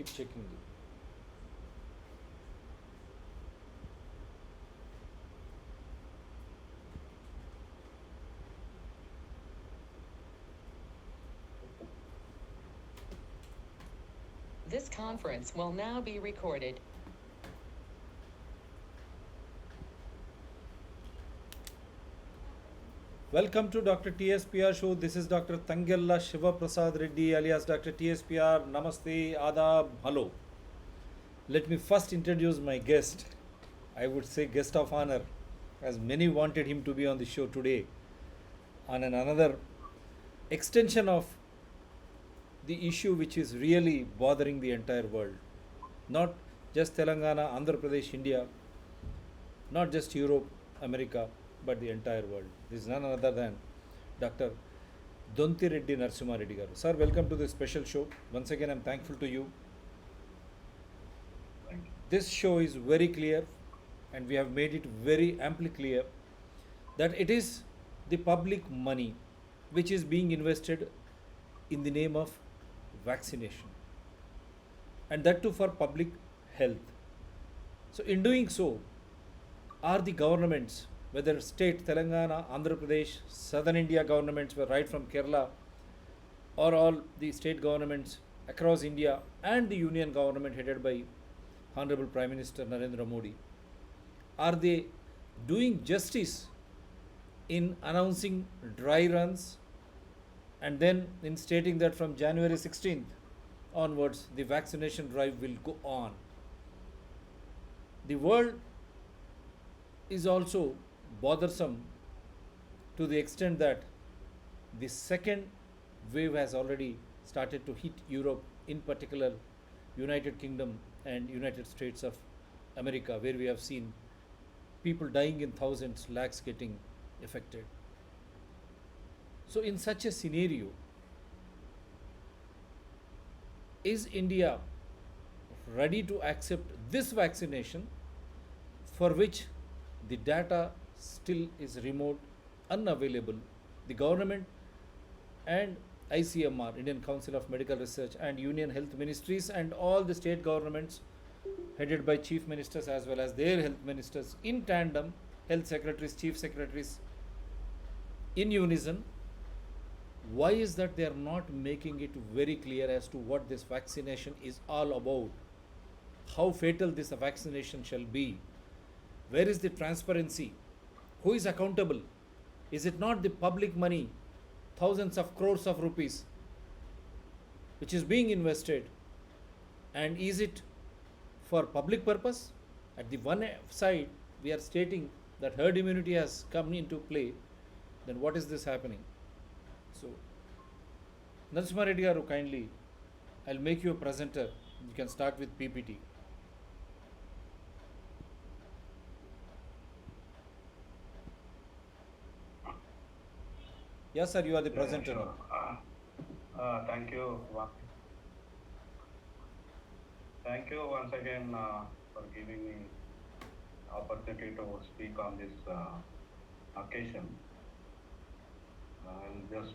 keep checking the. This conference will now be recorded. Welcome to Dr. TSPR show. This is Dr. Tangella Shiva Prasad Reddy alias Dr. TSPR. Namaste, Adab, hello. Let me first introduce my guest. I would say guest of honor, as many wanted him to be on the show today on another extension of the issue which is really bothering the entire world. Not just Telangana, Andhra Pradesh, India, not just Europe, America, but the entire world. This is none other than Dr. Donti Reddy Narasimha Reddy garu. Sir, welcome to this special show. Once again, I'm thankful to you. This show is very clear, and we have made it very amply clear that it is the public money which is being invested in the name of vaccination, and that too for public health. So, in doing so, are the governments, whether state, Telangana, Andhra Pradesh, southern India governments were right from Kerala, or all the state governments across India, and the union government headed by Honorable Prime Minister Narendra Modi, are they doing justice in announcing dry runs and then in stating that from January 16th onwards the vaccination drive will go on? The world is also bothersome to the extent that the second wave has already started to hit Europe, in particular United Kingdom and United States of America, where we have seen people dying in thousands, lakhs getting affected. So, in such a scenario, is India ready to accept this vaccination for which the data still is remote, unavailable? The government and ICMR, Indian Council of Medical Research, and Union Health Ministries, and all the state governments headed by chief ministers as well as their health ministers in tandem, health secretaries, chief secretaries in unison. Why is that they are not making it very clear as to what this vaccination is all about? How fatal this vaccination shall be? Where is the transparency? Who is accountable? Is it not the public money, thousands of crores of rupees, which is being invested? And is it for public purpose? At the one side, we are stating that herd immunity has come into play. Then what is this happening? So, Narasimha Reddy garu, kindly, I'll make you a presenter. You can start with PPT. Yes, sir, you are the Yeah, presenter now. sure. Thank you. Thank you once again for giving me opportunity to speak on this occasion. I'll just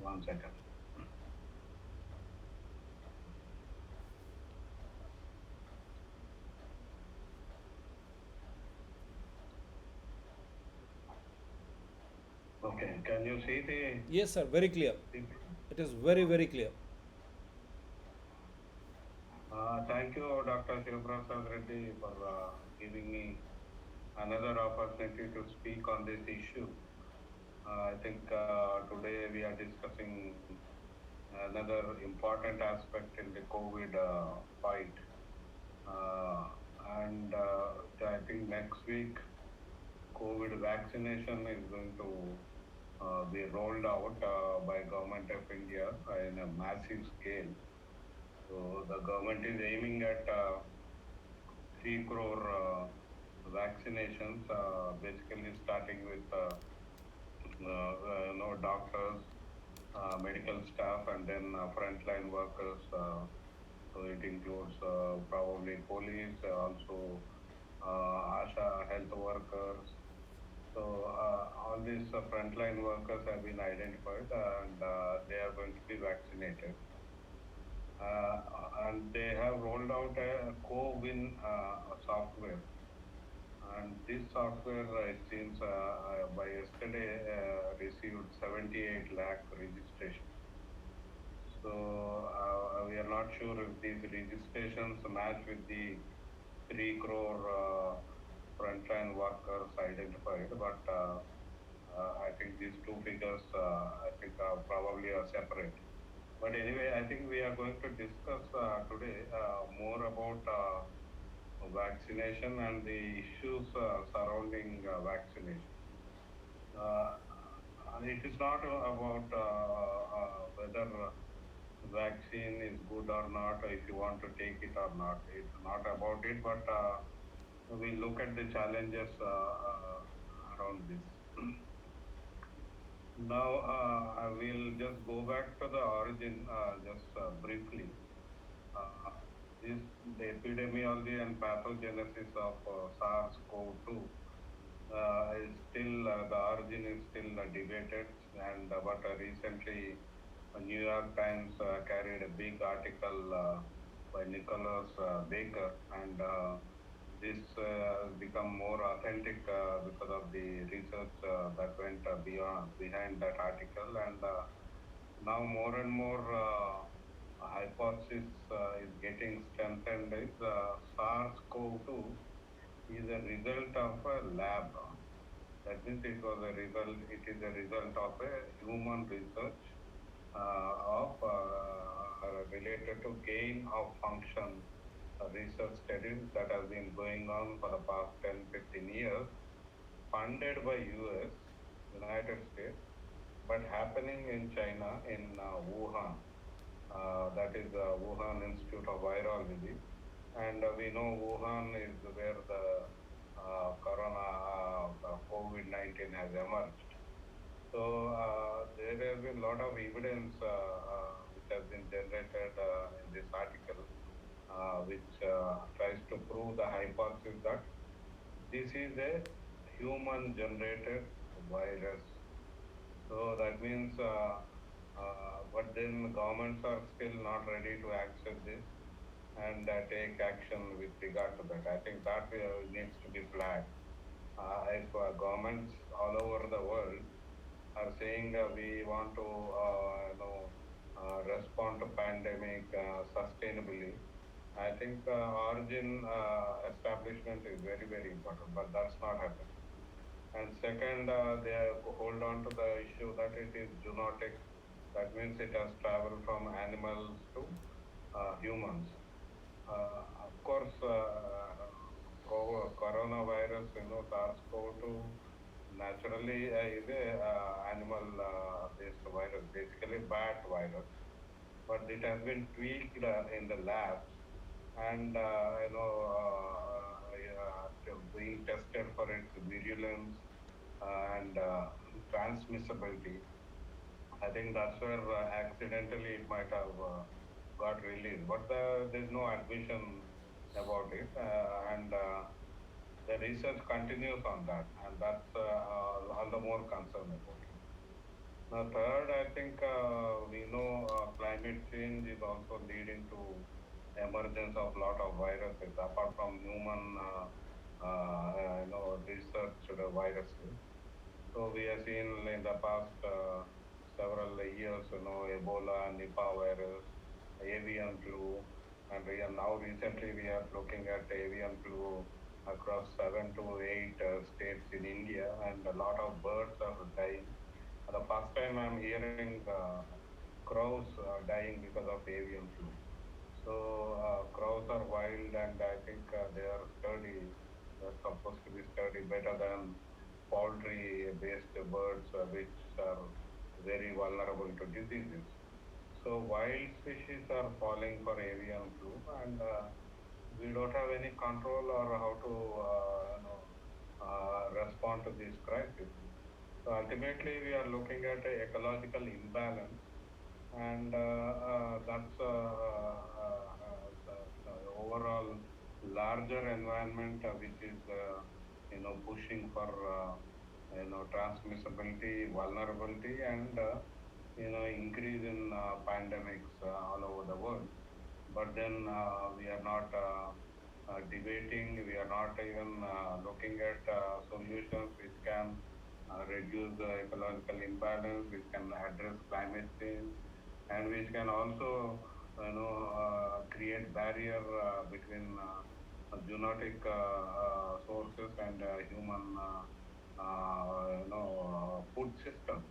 1 second. Okay, can you see the? Yes, sir, very clear. It is very, very clear. Thank you, Dr. Shivaprasad Reddy, for giving me another opportunity to speak on this issue. I think today we are discussing another important aspect in the COVID fight. Uh, and I think next week COVID vaccination is going to be rolled out by Government of India in a massive scale. So the government is aiming at 3 crore vaccinations, basically starting with doctors, medical staff, and then frontline workers. So it includes probably police, also ASHA health workers. So all these frontline workers have been identified and they are going to be vaccinated. and they have rolled out a co-win software. And this software, it seems, by yesterday, received 78 lakh registration. So we are not sure if these registrations match with the 3 crore frontline workers identified, but I think these two figures, I think, are probably separate. But anyway, I think we are going to discuss today more about vaccination and the issues surrounding vaccination. Uh, it is not about whether vaccine is good or not, or if you want to take it or not. It's not about it, but we look at the challenges around this. Now, I will just go back to the origin just briefly. Uh, this the epidemiology and pathogenesis of SARS-CoV-2 is still the origin is still debated, and but recently, New York Times carried a big article by Nicholas Baker, and this has become more authentic because of the research that went beyond behind that article, and now more and more hypothesis is getting strengthened. Is SARS-CoV-2 is a result of a lab. That means it was a result. It is a result of a human research of related to gain of function research studies that have been going on for the past 10, 15 years, funded by US, United States, but happening in China in Wuhan. That is the Wuhan Institute of Virology. And we know Wuhan is where the COVID-19 has emerged. So there has been a lot of evidence which has been generated in this article, which tries to prove the hypothesis that this is a human-generated virus. So that means, but then governments are still not ready to accept this and take action with regard to that. I think that needs to be flagged. If governments all over the world are saying we want to, respond to pandemic sustainably, I think origin establishment is very, very important, but that's not happening. And second, they hold on to the issue that it is zoonotic. That means it has traveled from animals to humans. Of course, coronavirus, SARS-CoV-2 naturally is a animal-based virus, basically bat virus, but it has been tweaked in the labs and being tested for its virulence and transmissibility. I think that's where accidentally it might have got released, but there's no admission about it, and the research continues on that, and that's all the more concern about it. Now, third, I think we know climate change is also leading to emergence of lot of viruses apart from human, researched viruses. So we have seen in the past several years, Ebola, Nipah virus, avian flu, and now recently we are looking at avian flu across 7 to 8 states in India, and a lot of birds are dying. The first time I'm hearing crows dying because of avian flu. So crows are wild, and I think they are sturdy. They're supposed to be sturdy better than poultry-based birds, which are very vulnerable to diseases. So wild species are falling for avian flu, and we don't have any control or how to respond to this crisis. So ultimately, we are looking at a ecological imbalance, and that's the overall larger environment which is pushing for transmissibility, vulnerability, and increase in pandemics all over the world. but then we are not debating, we are not even looking at solutions which can reduce the ecological imbalance, which can address climate change, and which can also, create barrier between zoonotic sources and human, food systems.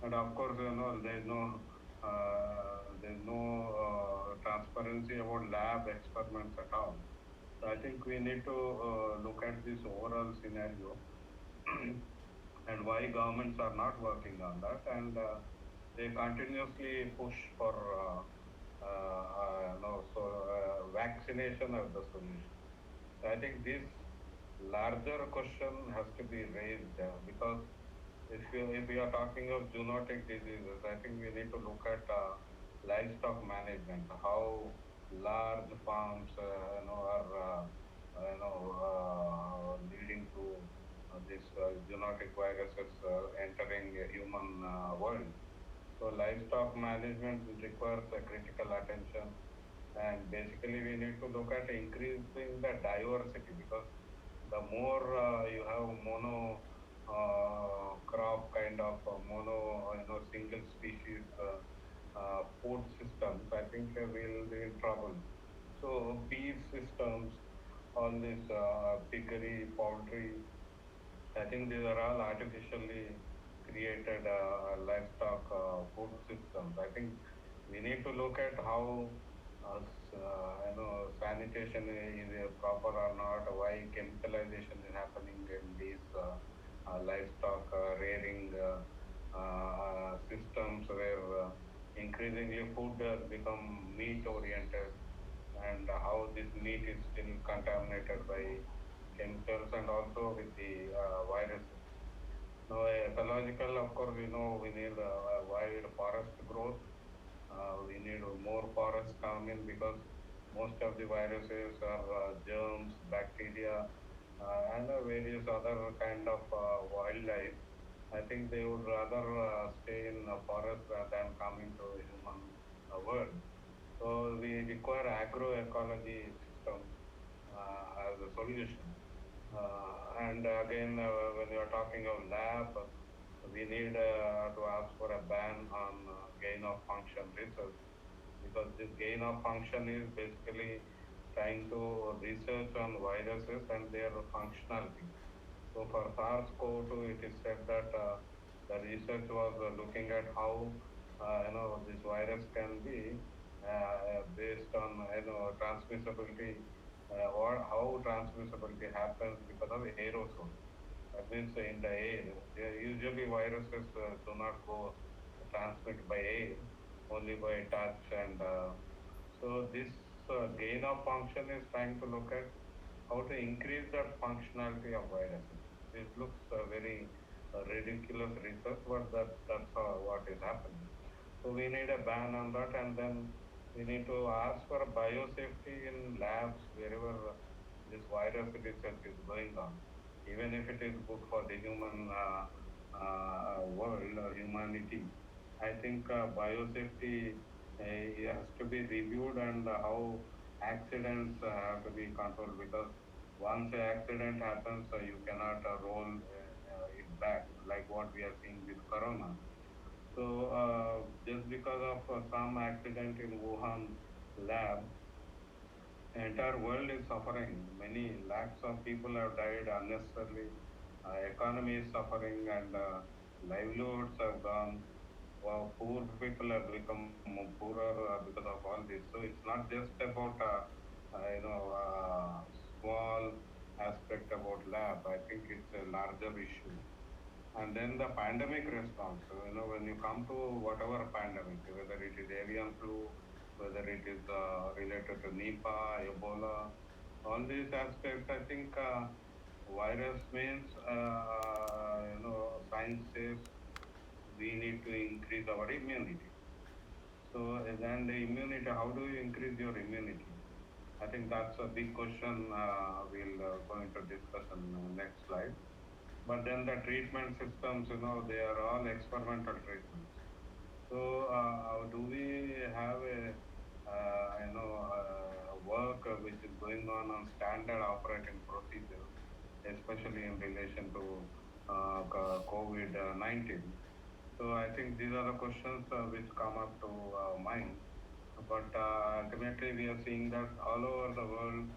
And of course, there's no transparency about lab experiments at all. So I think we need to look at this overall scenario and why governments are not working on that, and they continuously push for vaccination of the solution. So I think this larger question has to be raised because if we are talking of zoonotic diseases, I think we need to look at livestock management, how large farms are leading to this zoonotic viruses entering a human world. So livestock management requires a critical attention, and basically we need to look at increasing the diversity, because the more you have mono crop kind of mono single species food systems, I think we'll be in trouble. So beef systems, all this piggery, poultry, I think these are all artificially created livestock food systems. I think we need to look at how sanitation is proper or not, why chemicalization is happening in these livestock rearing systems, where increasingly food has become meat oriented, and how this meat is still contaminated by chemicals and also with the viruses. Now, ecological, of course, we know we need wide forest growth. We need more forests come in, because most of the viruses are germs, bacteria, and various other kind of wildlife. I think they would rather stay in the forest rather than coming to human world. So we require agroecology systems as a solution. And again, when you are talking of lab, we need to ask for a ban on gain of function research, because this gain of function is basically trying to research on viruses and their functionality. So for SARS-CoV-2, it is said that the research was looking at how this virus can be based on transmissibility, or how transmissibility happens because of aerosol. That means in the air, usually viruses do not go transmit by air, only by touch, and so this gain of function is trying to look at how to increase that functionality of viruses. This looks very ridiculous research, but that's what is happening. So we need a ban on that, and then we need to ask for biosafety in labs wherever this virus research is going on, even if it is good for the human world or humanity. I think biosafety has to be reviewed, and how accidents have to be controlled, because once an accident happens, you cannot roll it back, like what we are seeing with corona. So just because of some accident in Wuhan lab, entire world is suffering. Many lakhs of people have died unnecessarily. Economy is suffering, and livelihoods have gone. Wow, poor people have become poorer because of all this. So it's not just about small aspect about lab. I think it's a larger issue. And then the pandemic response. So, when you come to whatever pandemic, whether it is avian flu, whether it is related to Nipah, Ebola, all these aspects, I think virus means, science says we need to increase our immunity. So then the immunity, how do you increase your immunity? I think that's a big question. We'll go into discussion next slide. But then the treatment systems, they are all experimental treatments. So do we have a work which is going on standard operating procedures, especially in relation to COVID-19. So I think these are the questions which come up to mind. But ultimately, we are seeing that all over the world,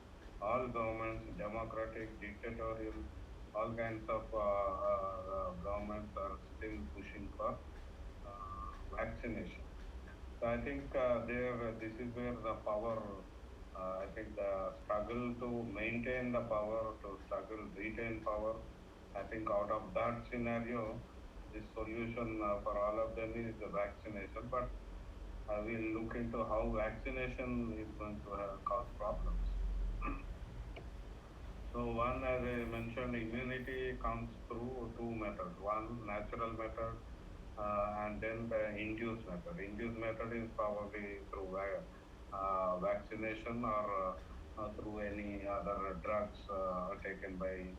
all governments, democratic, dictatorial, all kinds of governments are still pushing for vaccination. So I think this is where the power, I think the struggle to maintain the power, to struggle retain power. I think out of that scenario, the solution for all of them is the vaccination. But we'll look into how vaccination is going to cause problems. So one, as I mentioned, immunity comes through two methods. One, natural method, and then the induced method. Induced method is probably through vaccination or through any other drugs taken by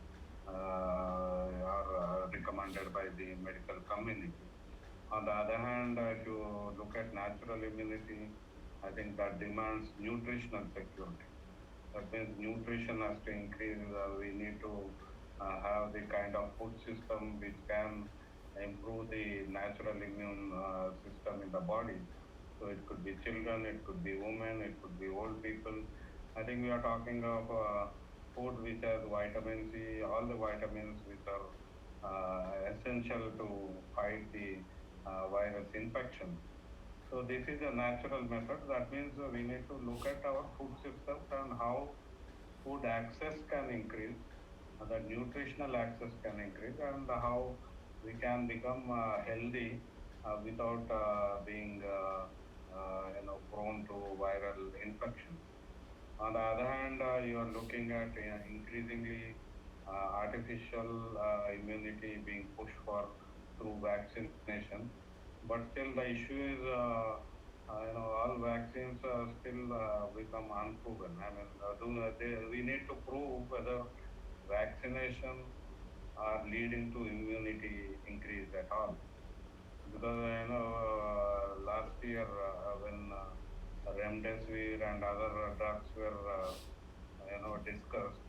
or recommended by the medical community. On the other hand, if you look at natural immunity, I think that demands nutritional security. That means nutrition has to increase. We need to have the kind of food system which can improve the natural immune system in the body. So it could be children, it could be women, it could be old people. I think we are talking of food which has vitamin C, all the vitamins which are essential to fight the virus infection. So this is a natural method. That means we need to look at our food systems and how food access can increase, the nutritional access can increase, and how we can become healthy without being prone to viral infections. On the other hand, you are looking at increasingly artificial immunity being pushed for through vaccination. But still, the issue is, all vaccines still become unproven. I mean, we need to prove whether vaccination are leading to immunity increase at all. Because last year when remdesivir and other drugs were discussed,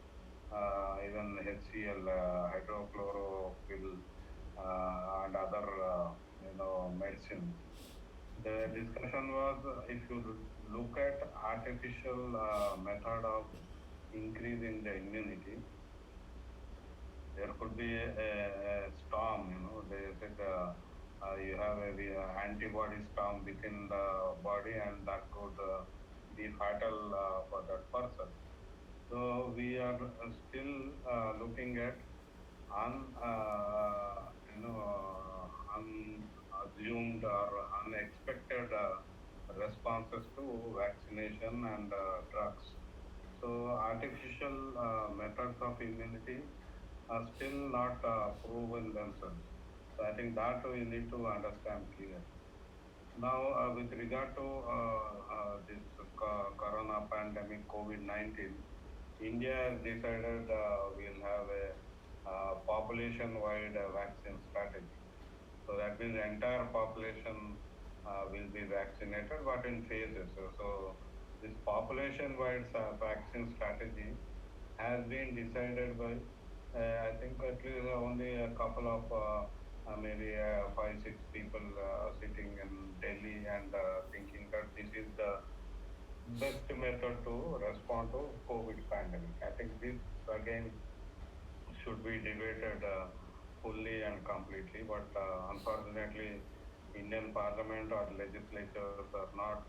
even HCl, hydrochloroquine, and other medicines. The discussion was if you look at artificial method of increasing the immunity, there could be a storm. They said you have antibody storm within the body, and that could be fatal for that person. So we are still looking at un, unassumed or unexpected responses to vaccination and drugs. So artificial methods of immunity are still not proven themselves. So I think that we need to understand clearly. Now, with regard to this corona pandemic, COVID-19, India has decided we'll have a population-wide vaccine strategy. So that means the entire population will be vaccinated, but in phases. So this population-wide vaccine strategy has been decided by, I think, at least only a couple of maybe five, six people sitting in Delhi and thinking that this is the best method to respond to COVID pandemic. I think this again should be debated fully and completely, but unfortunately, Indian Parliament or legislatures are not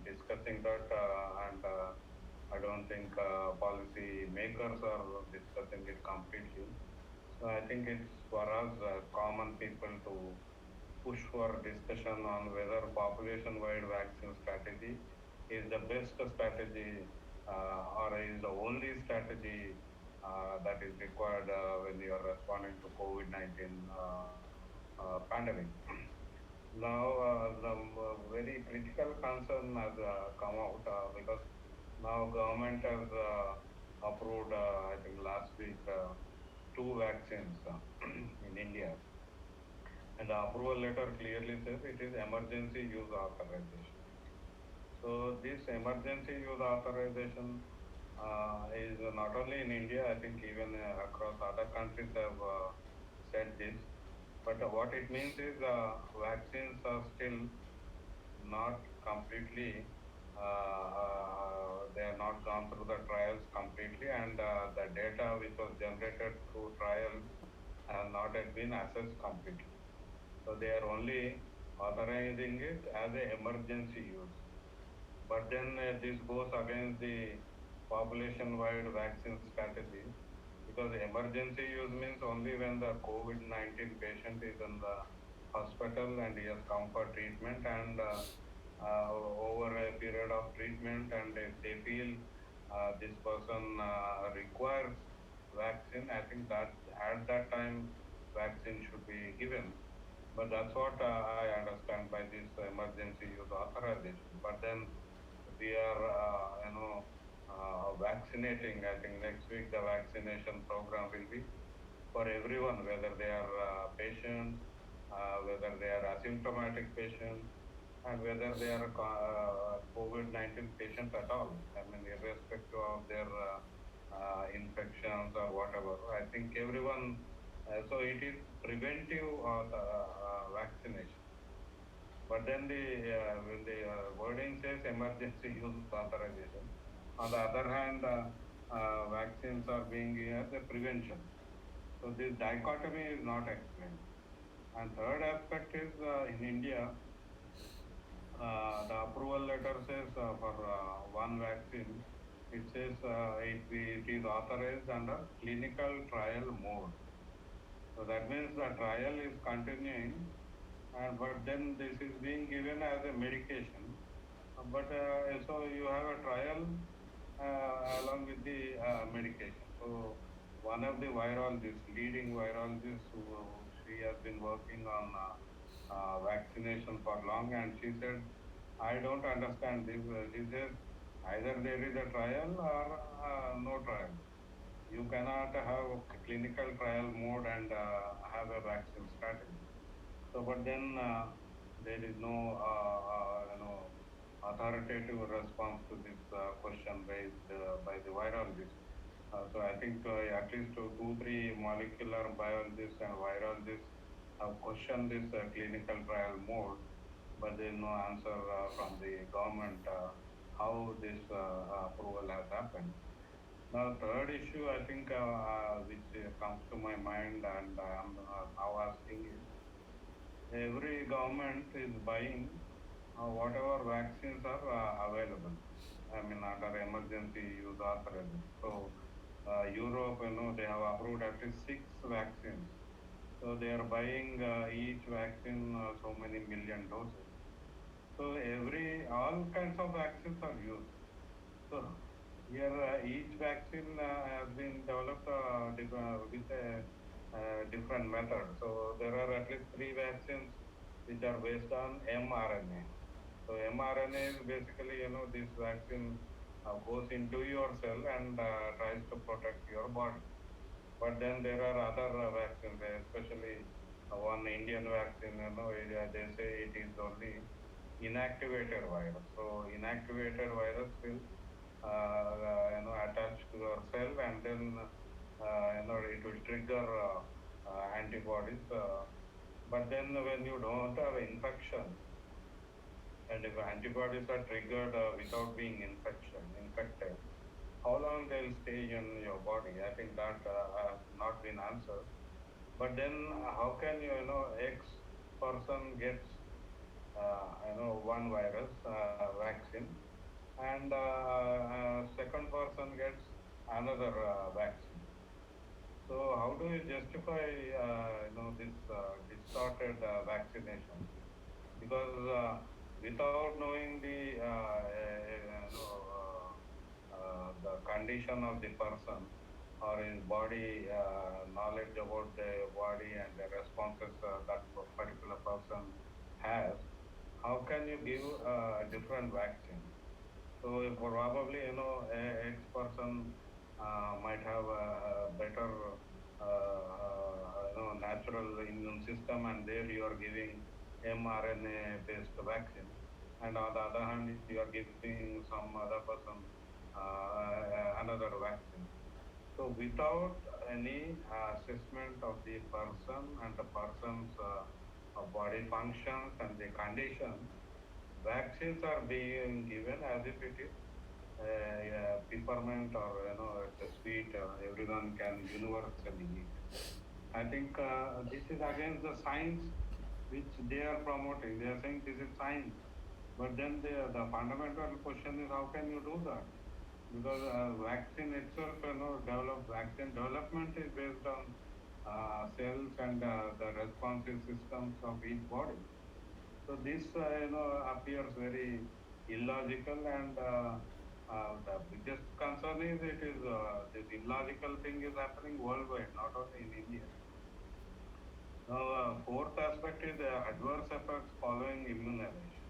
discussing that, and I don't think policy makers are discussing it completely. So I think it's for us, common people, to push for discussion on whether population-wide vaccine strategy is the best strategy or is the only strategy that is required when you are responding to COVID-19 pandemic. Now, the very critical concern has come out because now government has approved, I think last week, two vaccines in India, and the approval letter clearly says it is emergency use authorization. So this emergency use authorization is not only in India, I think even across other countries have said this. But what it means is vaccines are still not completely, they are not gone through the trials completely, and the data which was generated through trials have not yet been assessed completely. So they are only authorizing it as an emergency use. But then this goes against the population-wide vaccine strategy because emergency use means only when the COVID-19 patient is in the hospital and he has come for treatment and over a period of treatment and if they feel this person requires vaccine, I think that at that time vaccine should be given. But that's what I understand by this emergency use authorization. But then we are, vaccinating. I think next week the vaccination program will be for everyone, whether they are patients, whether they are asymptomatic patients, and whether they are COVID-19 patients at all. I mean, irrespective of their infections or whatever. I think everyone. So it is preventive vaccination. But then when the wording says emergency use authorization, on the other hand, vaccines are being as a prevention. So this dichotomy is not explained. And third aspect is in India, the approval letter says for one vaccine, it says it is authorized under clinical trial mode. So that means the trial is continuing, and but then this is being given as a medication. But so you have a trial along with the medication. So one of the virologists, leading virologist, she has been working on vaccination for long, and she said, "I don't understand this." She says, either there is a trial or no trial. You cannot have a clinical trial mode and have a vaccine strategy. So, but then there is no, authoritative response to this question raised by the virologist. So I think at least two, three molecular biologists and virologists have questioned this clinical trial mode, but there is no answer from the government how this approval has happened. Now, third issue I think which comes to my mind and I am now asking is every government is buying whatever vaccines are available. I mean, under emergency use authorization. So, Europe, they have approved at least six vaccines. So they are buying each vaccine so many million doses. So all kinds of vaccines are used. So here, each vaccine has been developed with a different method. So there are at least three vaccines which are based on mRNA. So mRNA is basically, this vaccine goes into your cell and tries to protect your body. But then there are other vaccines, especially one Indian vaccine, they say it is only inactivated virus. So inactivated virus will attach to your cell and then it will trigger antibodies. But then when you don't have infection and if antibodies are triggered without being infected, how long they'll stay in your body? I think that has not been answered. But then how can X person gets one virus vaccine and second person gets another vaccine. So how do you justify this distorted vaccination? Because without knowing the condition of the person or his body knowledge about the body and the responses that particular person has, how can you give a different vaccine? So probably, X person might have a better, natural immune system, and there you are giving mRNA-based vaccine. and on the other hand, you are giving some other person another vaccine. So without any assessment of the person and the person's body functions and the condition, vaccines are being given as if it is peppermint or it's a sweet everyone can universally eat. I think this is against the science which they are promoting. They are saying this is science, but then the fundamental question is how can you do that? Because vaccine itself, vaccine development is based on cells and the responsive systems of each body. So this, appears very illogical, and the biggest concern is it is this illogical thing is happening worldwide, not only in India. Now, fourth aspect is the adverse effects following immunization.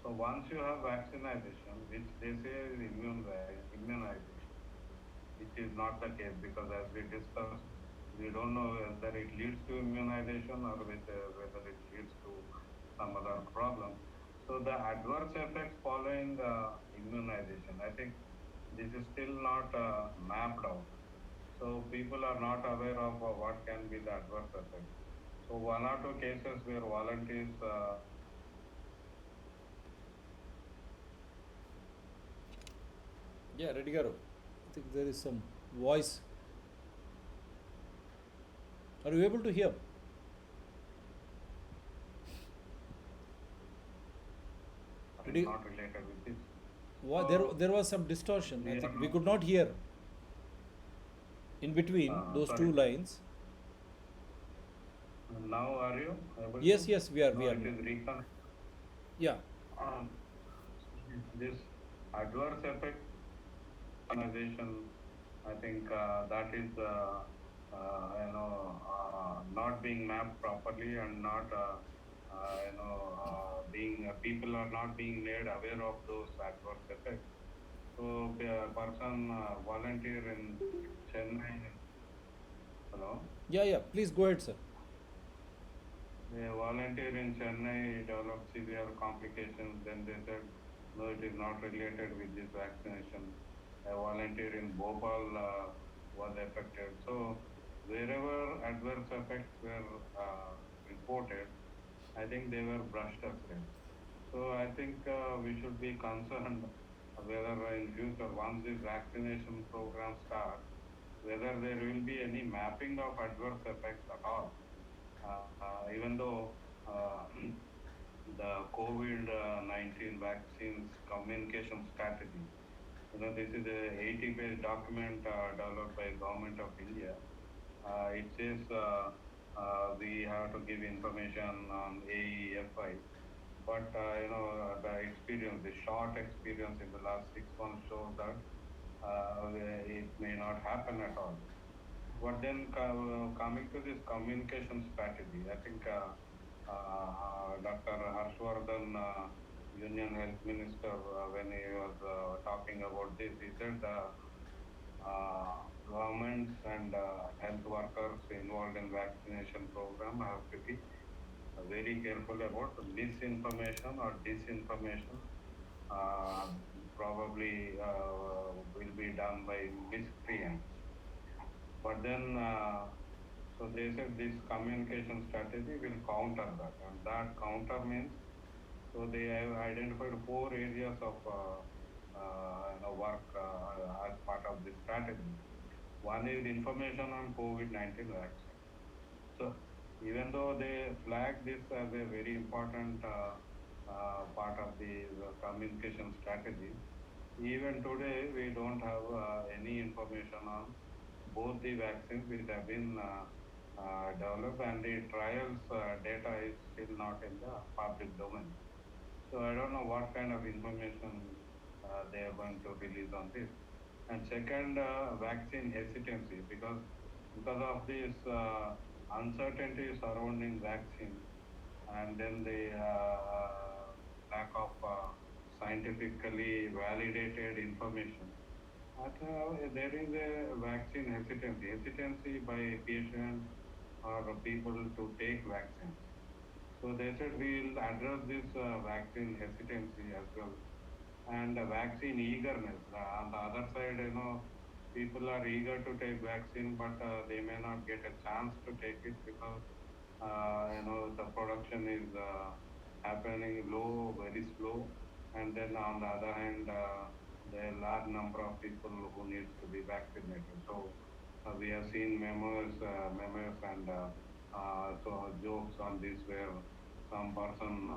So once you have vaccination, which they say is immunization, which is not the case because as we discussed, we don't know whether it leads to immunization or whether it leads to some other problem. So the adverse effects following immunization, I think this is still not mapped out. So people are not aware of what can be the adverse effects. So one or two cases where volunteers Yeah, Redgaru. I think there is some voice. Are you able to hear? Redi- not related with this. there was some distortion. We I are think we not, could not hear in between those sorry. two lines. Now are you able to? Yes, yes, we are. No, We are it now. is recon. Yeah. Um, this adverse effect organization, I think that is not being mapped properly and not being people are not being made aware of those adverse effects. So a person volunteer in Chennai. Hello. Yeah, yeah. Please go ahead, sir. A volunteer in Chennai developed severe complications. Then they said, no, it is not related with this vaccination. A volunteer in Bhopal was affected. So wherever adverse effects were reported, I think they were brushed aside. So I think we should be concerned whether in future, once this vaccination program starts, whether there will be any mapping of adverse effects at all. Even though the COVID-19 vaccines communication strategy, this is a 80-page document developed by Government of India. It says we have to give information on AEFI, but the experience, the short experience in the last 6 months shows that it may not happen at all. But then coming to this communication strategy, I think Dr. Harshvardhan, Union Health Minister, when he was talking about this, he said governments and health workers involved in vaccination program have to be very careful about misinformation or disinformation. Uh, Probably will be done by miscreants. But then, so they said this communication strategy will counter that, and that counter means so they have identified four areas of work as part of this strategy. One is information on COVID-19 vaccine. So even though they flag this as a very important part of the communication strategy, even today we don't have any information on both the vaccines which have been developed, and the trials data is still not in the public domain. So I don't know what kind of information they are going to release on this. And second, vaccine hesitancy, because of this uncertainty surrounding vaccine, and then the lack of scientifically validated information. There is a vaccine hesitancy by patients or people to take vaccines. So they said we'll address this vaccine hesitancy as well and vaccine eagerness. On the other side, people are eager to take vaccine, but they may not get a chance to take it because the production is happening low, very slow, and then on the other hand, there are large number of people who needs to be vaccinated. So we have seen memos and so jokes on this where some person,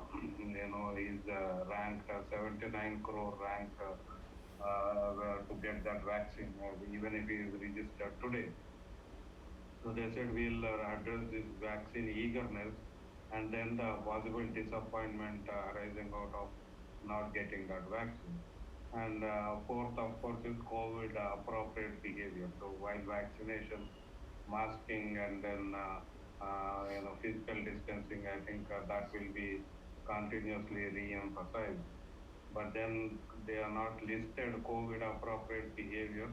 is ranked 79 crore rank to get that vaccine, even if he is registered today. So they said we'll address this vaccine eagerness and then the possible disappointment arising out of not getting that vaccine. And fourth, of course, is COVID appropriate behavior. So while vaccination, masking, and then physical distancing, I think that will be continuously re-emphasized. But then they are not listed COVID appropriate behaviors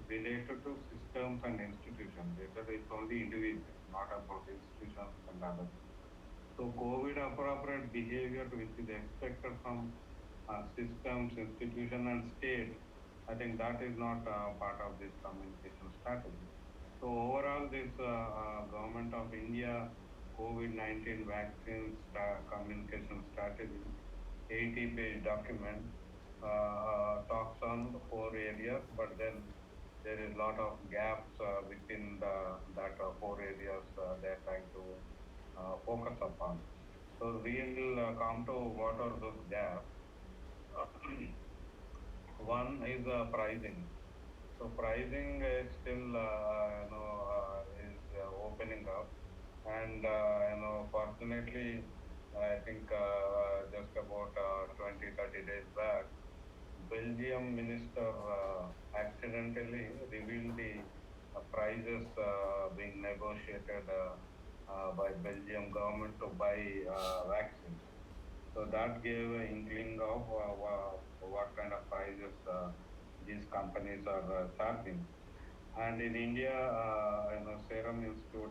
related to systems and institutions. They said it's only individuals, not about institutions and others. So COVID appropriate behavior, which is expected from systems, institution, and state, I think that is not part of this communication strategy. So overall, this government of India COVID-19 vaccine communication strategy, 80-page document, talks on four areas, but then there is a lot of gaps within that four areas they're trying to focus upon. So we'll come to what are those gaps. One is pricing. So pricing is still, is opening up, and fortunately, I think just about 20-30 days back, Belgium minister accidentally revealed the prices being negotiated by Belgium government to buy vaccines. So that gave an inkling of what kind of prices these companies are charging. And in India, Serum Institute,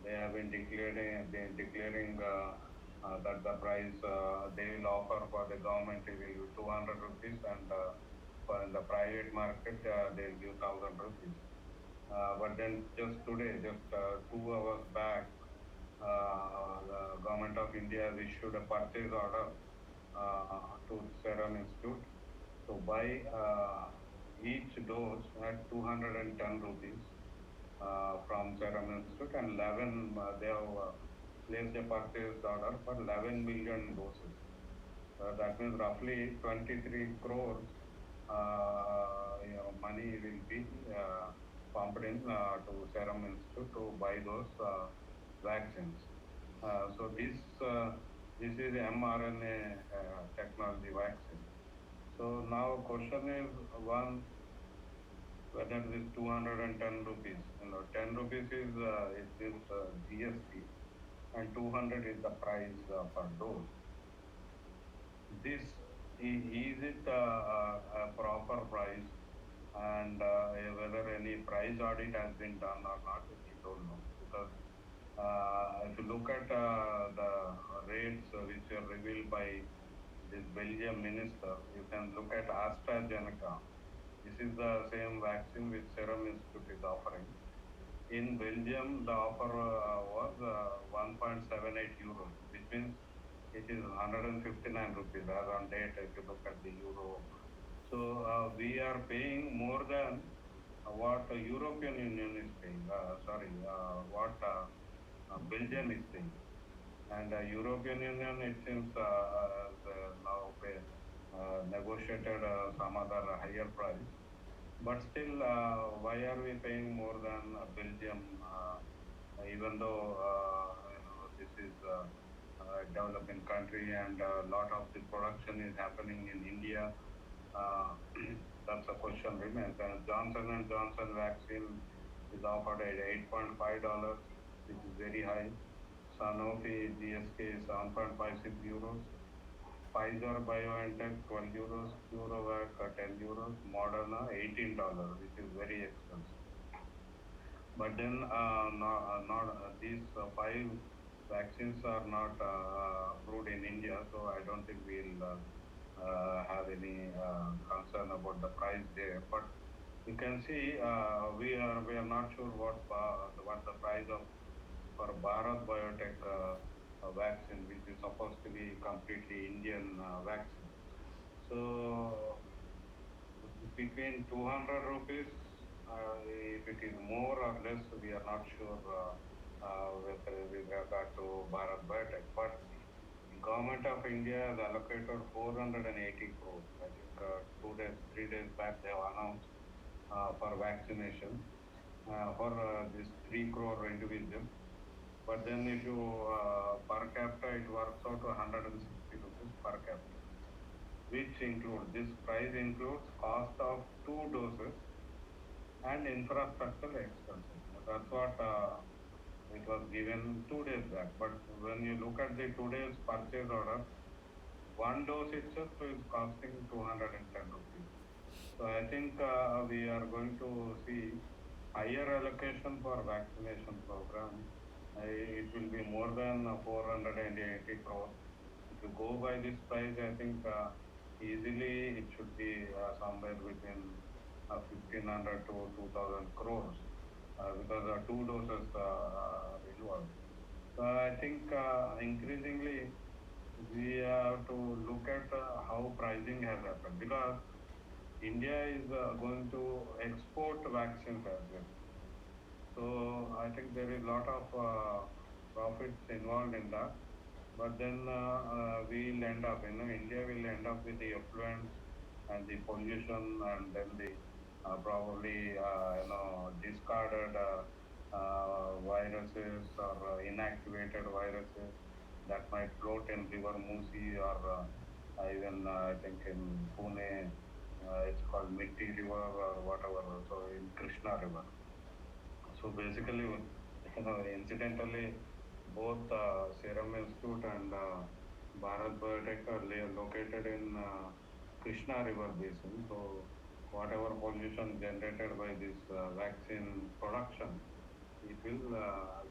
they have been declaring that the price they will offer for the government will be 200 rupees, and for in the private market they'll give 1,000 rupees. But then just today, just 2 hours back, the government of India has issued a purchase order to Serum Institute to buy each dose at 210 rupees from Serum Institute, and 11 they have placed a purchase order for 11 million doses. That means roughly 23 crores money will be pumped in to Serum Institute to buy those vaccines. So this is mRNA technology vaccine. So now question is one, whether this 210 rupees, 10 rupees is this GST, and 200 is the price per dose. This is it a proper price, and whether any price audit has been done or not, we don't know, because if you look at the rates which are revealed by this Belgium minister, you can look at AstraZeneca. This is the same vaccine which Serum Institute is offering. In Belgium, the offer was 1.78 euros, which means it is 159 rupees as on date if you look at the euro. So we are paying more than what European Union is paying. What Belgium is paying. And European Union, it seems, has now negotiated some other higher price. But still, why are we paying more than Belgium, even though this is a developing country and a lot of the production is happening in India? Uh, that's a question remains. And Johnson and Johnson vaccine is offered at $8.5, which is very high. Sanofi GSK is 7.56 euros. Pfizer BioNTech 12 euros, CureVac 10 euros, Moderna $18, which is very expensive. But then not these five vaccines are not approved in India, so I don't think we'll have any concern about the price there. But you can see we are not sure what the price of for Bharat Biotech vaccine, which is supposed to be completely Indian vaccine. So between 200 rupees, if it is more or less, we are not sure with regard to Bharat Biotech. But Government of India has allocated 480 crores. I think 2 days, 3 days back they have announced for vaccination for this 3 crore individuals. But then if you per capita, it works out to 160 rupees per capita, which includes, this price includes cost of 2 doses and infrastructural expenses. That's what it was given 2 days back. But when you look at the today's purchase order, one dose itself is costing 210 rupees. So I think we are going to see higher allocation for vaccination program. It will be more than 480 crores. If you go by this price, I think easily it should be somewhere between 1500 to 2000 crores because 2 doses involved. So I think increasingly we have to look at how pricing has happened because India is going to export vaccines as well. So I think there is a lot of profits involved in that. But then we'll end up, India will end up with the effluents and the pollution and then the probably, discarded viruses or inactivated viruses that might float in River Musi or even I think in Pune, it's called Mitti River or whatever, so in Krishna River. So basically, incidentally, both Serum Institute and Bharat Biotech are located in Krishna River basin. So whatever pollution generated by this vaccine production, it will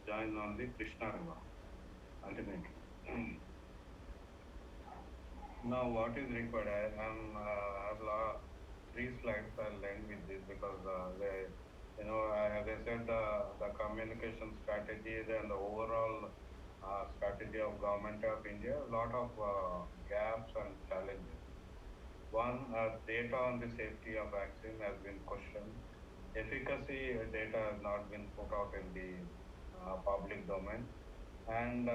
join on the Krishna River ultimately. Now, what is required? I have 3 slides. I'll end with this because as I said, the communication strategy and the overall strategy of government of India, a lot of gaps and challenges. One, data on the safety of vaccine has been questioned. Efficacy data has not been put out in the public domain, and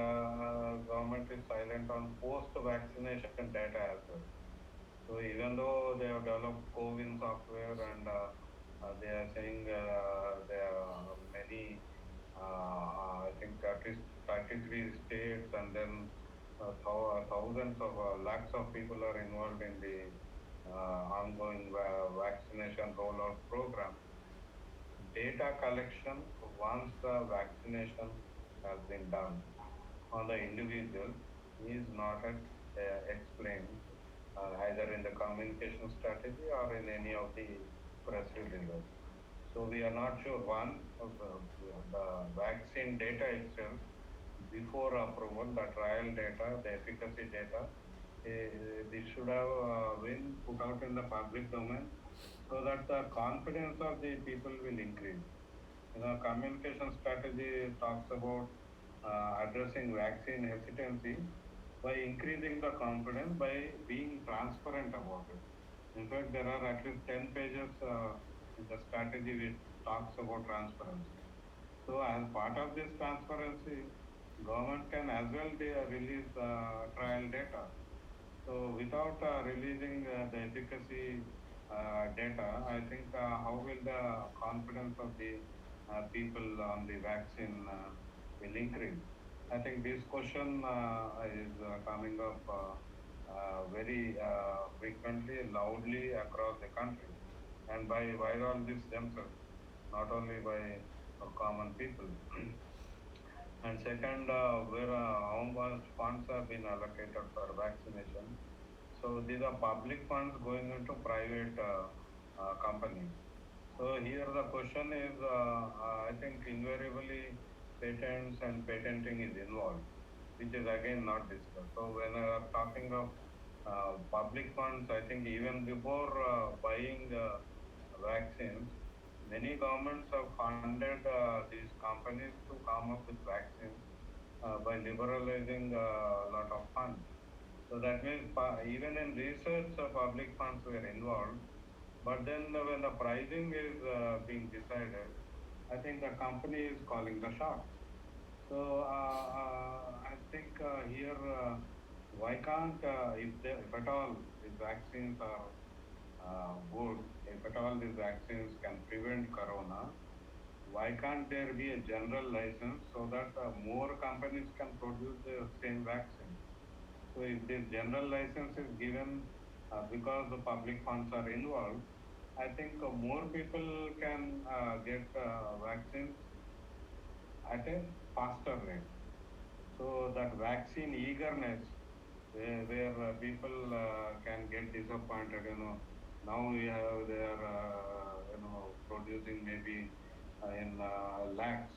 government is silent on post-vaccination data as well. So even though they have developed CoWIN software and they are saying there are many, I think at least 33 states and then thousands of lakhs of people are involved in the ongoing vaccination rollout program. Data collection once the vaccination has been done on the individual is not explained either in the communication strategy or in any of the press releases. So we are not sure one of the vaccine data itself before approval, the trial data, the efficacy data, this should have been put out in the public domain so that the confidence of the people will increase. Communication strategy talks about addressing vaccine hesitancy by increasing the confidence by being transparent about it. In fact, there are at least 10 pages in the strategy which talks about transparency. So, as part of this transparency, government can as well release trial data. So, without releasing the efficacy data, I think how will the confidence of the people on the vaccine will increase? I think this question is coming up very frequently, loudly across the country, and by virologists themselves, not only by common people. And second, where how much funds have been allocated for vaccination. So these are public funds going into private companies. So here the question is, I think invariably patents and patenting is involved. which is again not discussed. So when I are talking of public funds, I think even before buying vaccines, many governments have funded these companies to come up with vaccines by liberalizing a lot of funds. So that means even in research, public funds were involved. But then when the pricing is being decided, I think the company is calling the shots. So I think here, why can't, if at all these vaccines are good, if at all these vaccines can prevent corona, why can't there be a general license so that more companies can produce the same vaccine? So if this general license is given because the public funds are involved, I think more people can get vaccines at a faster rate. So that vaccine eagerness, where people can get disappointed, now we have they are producing maybe in lakhs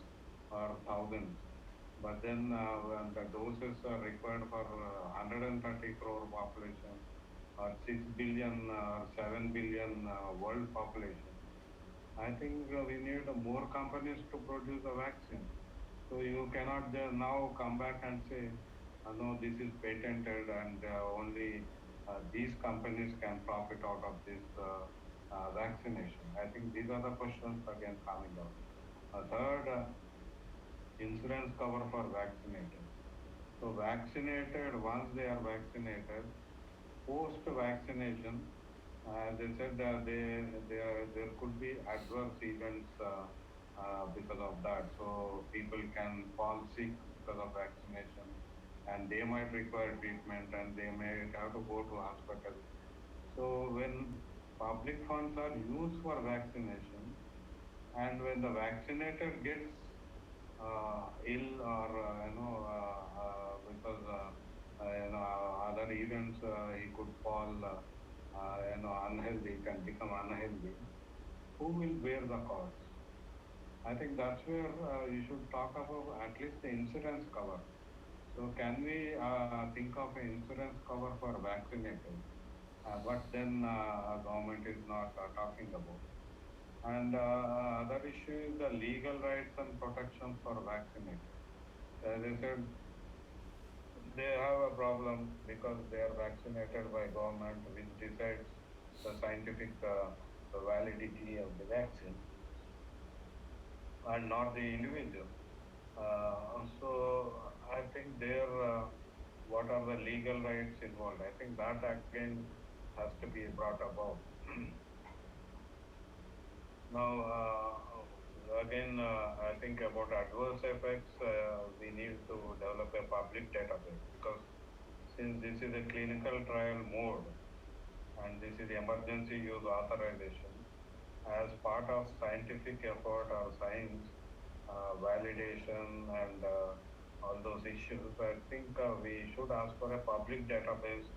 or thousands, but then when the doses are required for 130 crore population or 6 billion or 7 billion world population, I think we need more companies to produce a vaccine. So you cannot now come back and say, no, this is patented and only these companies can profit out of this vaccination. I think these are the questions again coming out. Third, insurance cover for vaccinated. So vaccinated, once they are vaccinated, post vaccination, as I said, there could be adverse events because of that. So people can fall sick because of vaccination, and they might require treatment, and they may have to go to hospital. So when public funds are used for vaccination, and when the vaccinator gets ill or because other events, he could fall unhealthy, can become unhealthy, who will bear the cost? I think that's where you should talk about at least the insurance cover. So can we think of an insurance cover for vaccinated, but then government is not talking about. And other issue is the legal rights and protections for vaccinated. As I said, they have a problem because they are vaccinated by government, which decides the scientific validity of the vaccine and not the individual. So I think there, what are the legal rights involved? I think that again has to be brought about. Now, again, I think about adverse effects, we need to develop a public database because since this is a clinical trial mode and this is emergency use authorization, as part of scientific effort or science validation and all those issues, I think we should ask for a public database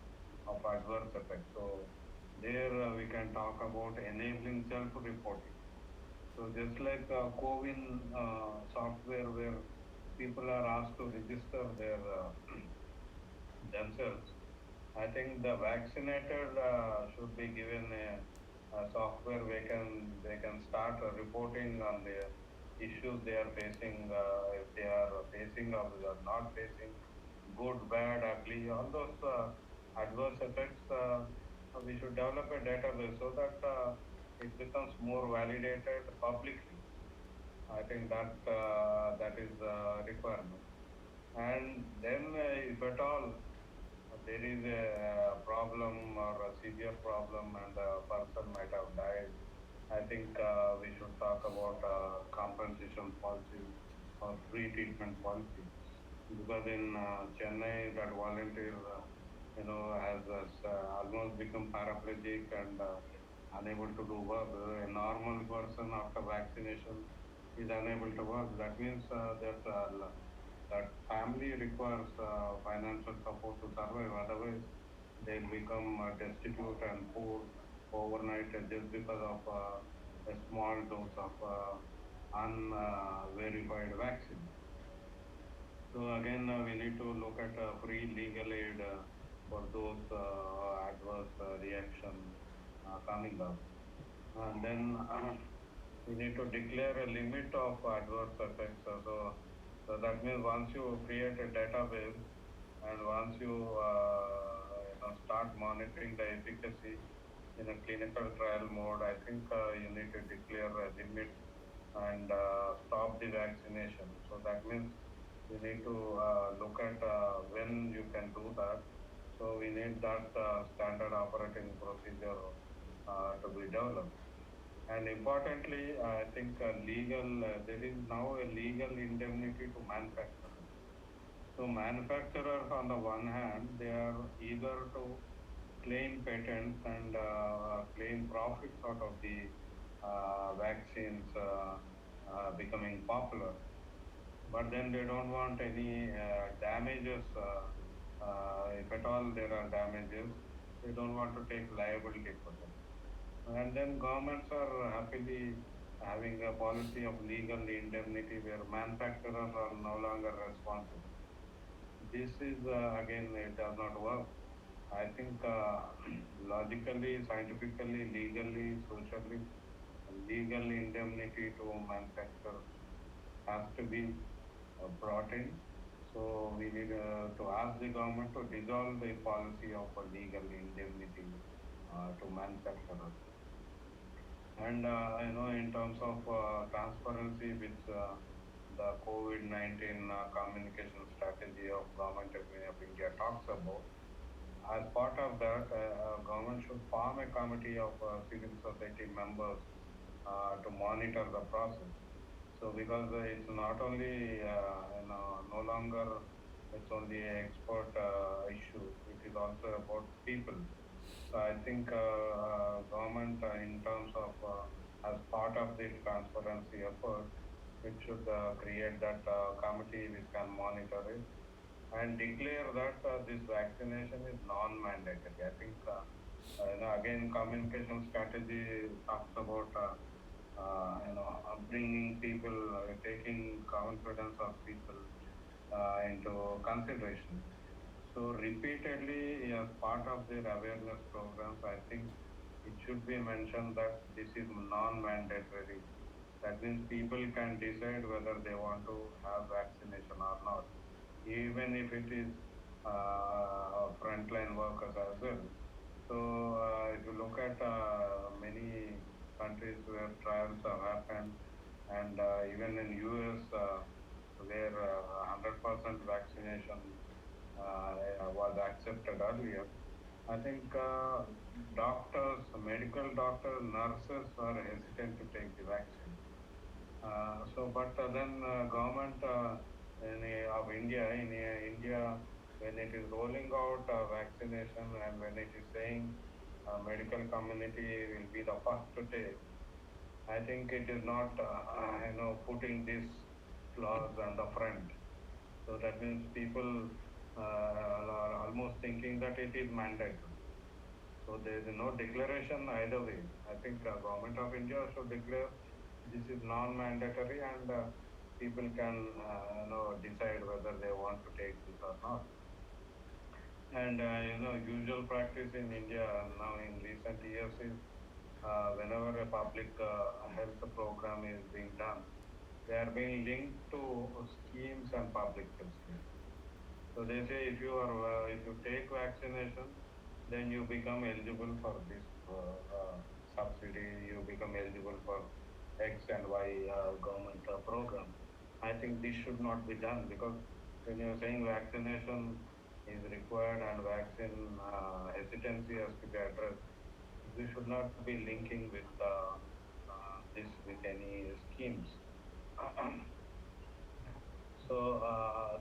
of adverse effects. So there we can talk about enabling self-reporting. So just like CoWIN software where people are asked to register their themselves, I think the vaccinated should be given a software where they can start reporting on the issues they are facing, if they are facing or they are not facing, good, bad, ugly, all those adverse effects. We should develop a database so that it becomes more validated publicly. I think that is a requirement. And then, if at all there is a problem or a severe problem and a person might have died, I think we should talk about compensation policy or free treatment policy. Because in Chennai, that volunteer, has almost become paraplegic and unable to do work. A normal person after vaccination is unable to work. That means that family requires financial support to survive. Otherwise, they'll become destitute and poor overnight just because of a small dose of unverified vaccine. So So again, we need to look at free legal aid for those adverse reaction coming up. And then we need to declare a limit of adverse effects. So that means once you create a database and once you start monitoring the efficacy in a clinical trial mode, I think you need to declare a limit and stop the vaccination. So that means you need to look at when you can do that. So we need that standard operating procedure to be developed. And importantly, I think there is now a legal indemnity to manufacturers. So manufacturers, on the one hand, they are eager to claim patents and claim profits out of the vaccines becoming popular. But then they don't want any damages. If at all there are damages, they don't want to take liability for them. And then governments are happily having a policy of legal indemnity where manufacturers are no longer responsible. This is again, it does not work. I think logically, scientifically, legally, socially, legal indemnity to manufacturers has to be brought in. So we need to ask the government to dissolve the policy of legal indemnity to manufacturers. And in terms of transparency, which the COVID-19 communication strategy of Government of India talks about, as part of that, government should form a committee of civil society members to monitor the process. So because it's not only no longer it's only an expert issue, it is also about people. So I think government, in terms of as part of the transparency effort, it should create that committee which can monitor it and declare that this vaccination is non-mandatory. I think again communication strategy talks about bringing people, taking confidence of people into consideration. So repeatedly, as part of their awareness programs, I think it should be mentioned that this is non-mandatory. That means people can decide whether they want to have vaccination or not, even if it is frontline workers as well. So if you look at many countries where trials have happened, and even in US where 100% vaccination was accepted earlier, I think doctors, medical doctors, nurses are hesitant to take the vaccine. But then government of India, India, when it is rolling out vaccination and when it is saying medical community will be the first to take, I think it is not, putting this clause on the front. So that means people are almost thinking that it is mandatory. So there is no declaration either way. I think government of India should declare this is non-mandatory and people can decide whether they want to take this or not. And usual practice in India now in recent years is whenever a public health program is being done, they are being linked to schemes and public schemes. So they say if you take vaccination, then you become eligible for this subsidy. You become eligible for X and Y government program. I think this should not be done because when you're saying vaccination is required and vaccine hesitancy has to be addressed, we should not be linking with this with any schemes. So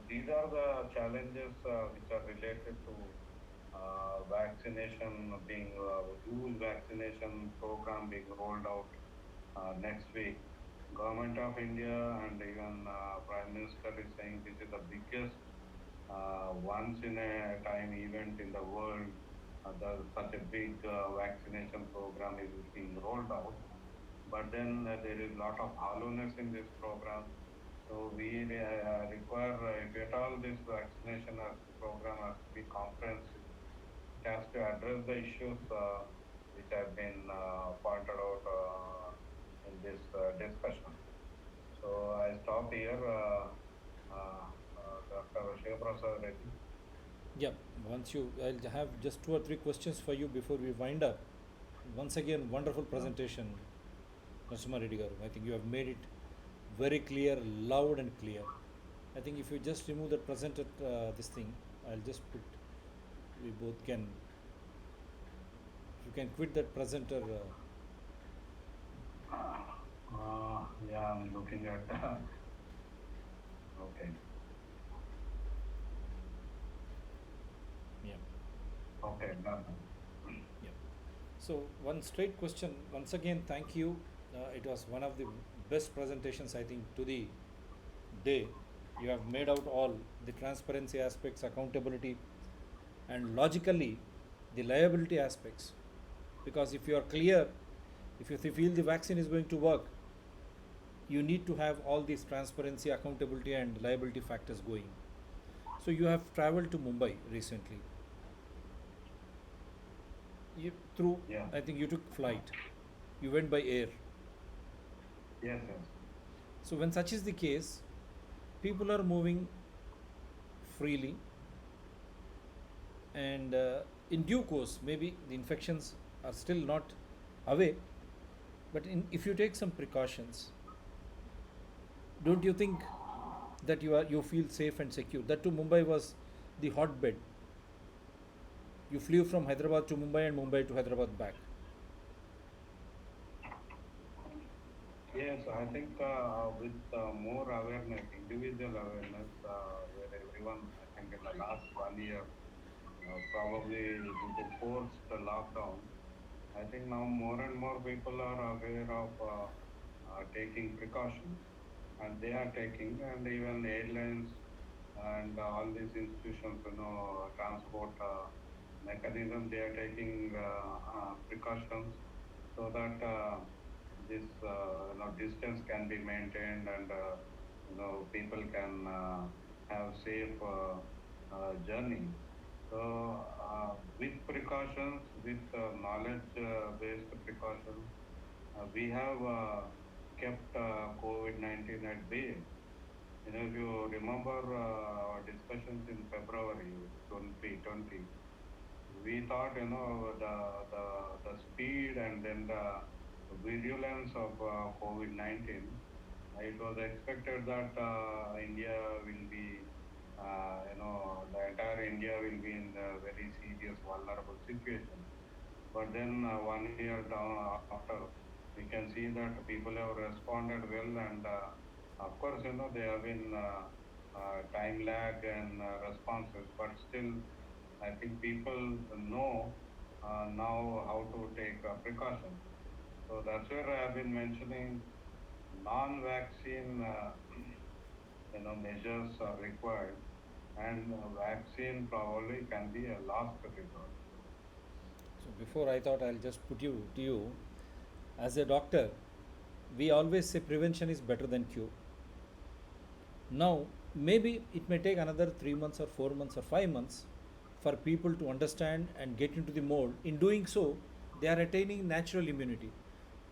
these are the challenges which are related to vaccination being huge vaccination program being rolled out next week. Government of India and even Prime Minister is saying this is the biggest once in a time event in the world. Such a big vaccination program is being rolled out, but then there is a lot of hollowness in this program. So we require, if at all this vaccination program has to be comprehensive, it has to address the issues which have been pointed out in this discussion. So I stop here, Dr. Shiva Prasad Reddy. Yeah, I'll have just two or three questions for you before we wind up. Once again, wonderful presentation, Narasimha Reddy garu. I think you have made it very clear, loud and clear. I think if you just remove that presented this thing, I'll just put, we both can, if you can quit that presenter. Yeah, I'm looking at. Okay. Yeah. Okay, done. Yeah. So one straight question. Once again, thank you. It was one of the best presentations I think to the day. You have made out all the transparency aspects, accountability, and logically the liability aspects. Because if you are clear, if you feel the vaccine is going to work, you need to have all these transparency, accountability, and liability factors going. So you have traveled to Mumbai recently. Through, Yeah. I think you took flight. You went by air. Yes, yes. So when such is the case, people are moving freely, and in due course, maybe the infections are still not away. But if you take some precautions, don't you think that you feel safe and secure? That too, Mumbai was the hotbed. You flew from Hyderabad to Mumbai and Mumbai to Hyderabad back. Yes, I think with more awareness, individual awareness, where everyone, I think in the last 1 year, probably due to forced lockdown, I think now more and more people are aware of taking precautions, and they are taking, and even airlines and all these institutions, transport mechanism, they are taking precautions so that this distance can be maintained, and people can have safe journey. So with precautions, with knowledge based precautions, we have kept COVID-19 at bay. If you remember our discussions in February 2020, we thought, the speed and then the virulence of COVID-19, it was expected that India will be, the entire India will be in a very serious, vulnerable situation. But then 1 year down after, we can see that people have responded well, and of course, there have been time lag and responses, but still, I think people know now how to take precautions. So that's where I have been mentioning non-vaccine, measures are required, and vaccine probably can be a last resort. So before, I thought I'll just put you to you, as a doctor, we always say prevention is better than cure. Now, maybe it may take another 3 months or 4 months or 5 months for people to understand and get into the mold. In doing so, they are attaining natural immunity.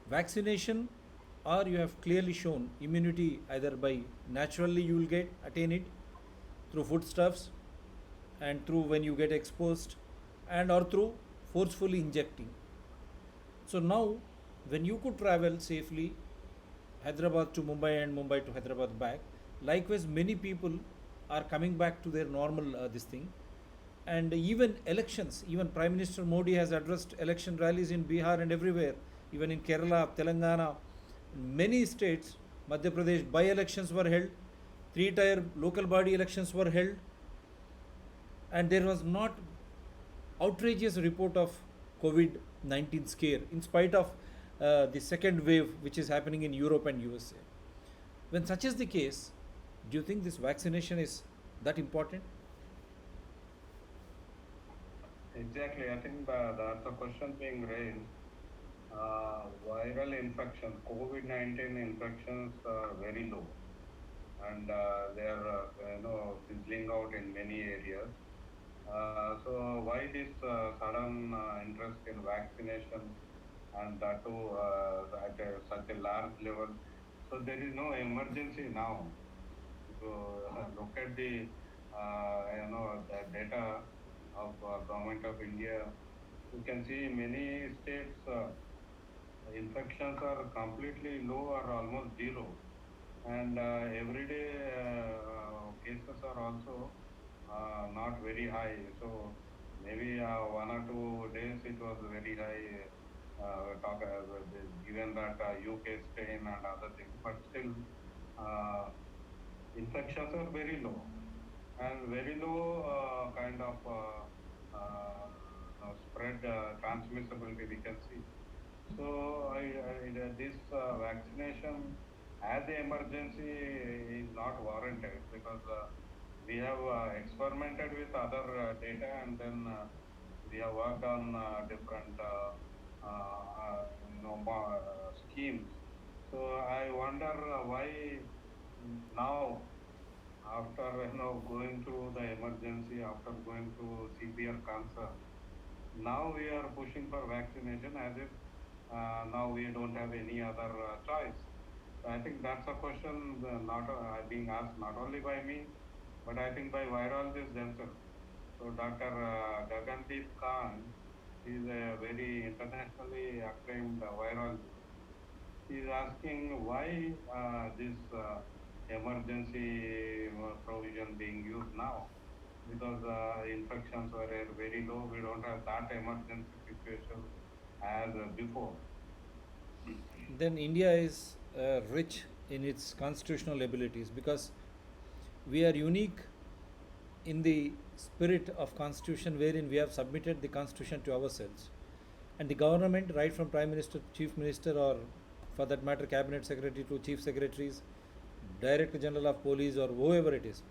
Vaccination, or you have clearly shown immunity either by naturally you will get attain it through foodstuffs and through when you get exposed, and or through forcefully injecting. So now, when you could travel safely Hyderabad to Mumbai and Mumbai to Hyderabad back, likewise many people are coming back to their normal this thing. And even elections, even Prime Minister Modi has addressed election rallies in Bihar and everywhere, even in Kerala, Telangana, many states. Madhya Pradesh by elections were held, three-tier local body elections were held, and there was not outrageous report of COVID-19 scare in spite of the second wave which is happening in Europe and USA. When such is the case, do you think this vaccination is that important? Exactly, I think that's a question being raised. Viral infection, COVID-19 infections are very low. and they are fizzling out in many areas. So why this sudden interest in vaccination, and that too at such a large level? So there is no emergency now. If you look at the the data of government of India, you can see many states infections are completely low or almost zero, and everyday cases are also not very high. So maybe 1 or 2 days it was very high. Given that UK strain and other things, but still uh, infections are very low, and very low kind of spread transmissibility we can see. So this vaccination as an emergency is not warranted, because we have experimented with other data, and then we have worked on different schemes. So I wonder why now, after going through the emergency, after going through severe concern, now we are pushing for vaccination as if now we don't have any other choice. So I think that's a question not being asked not only by me, but I think by virologists themselves. So Dr. Gagandeep Khan is a very internationally acclaimed virologist. He is asking why this emergency provision being used now, because infections were very low. We don't have that emergency situation as before. Then India is rich in its constitutional abilities because we are unique in the spirit of constitution wherein we have submitted the constitution to ourselves, and the government, right from prime minister, chief minister, or for that matter cabinet secretary to chief secretaries, director general of police, or whoever it is,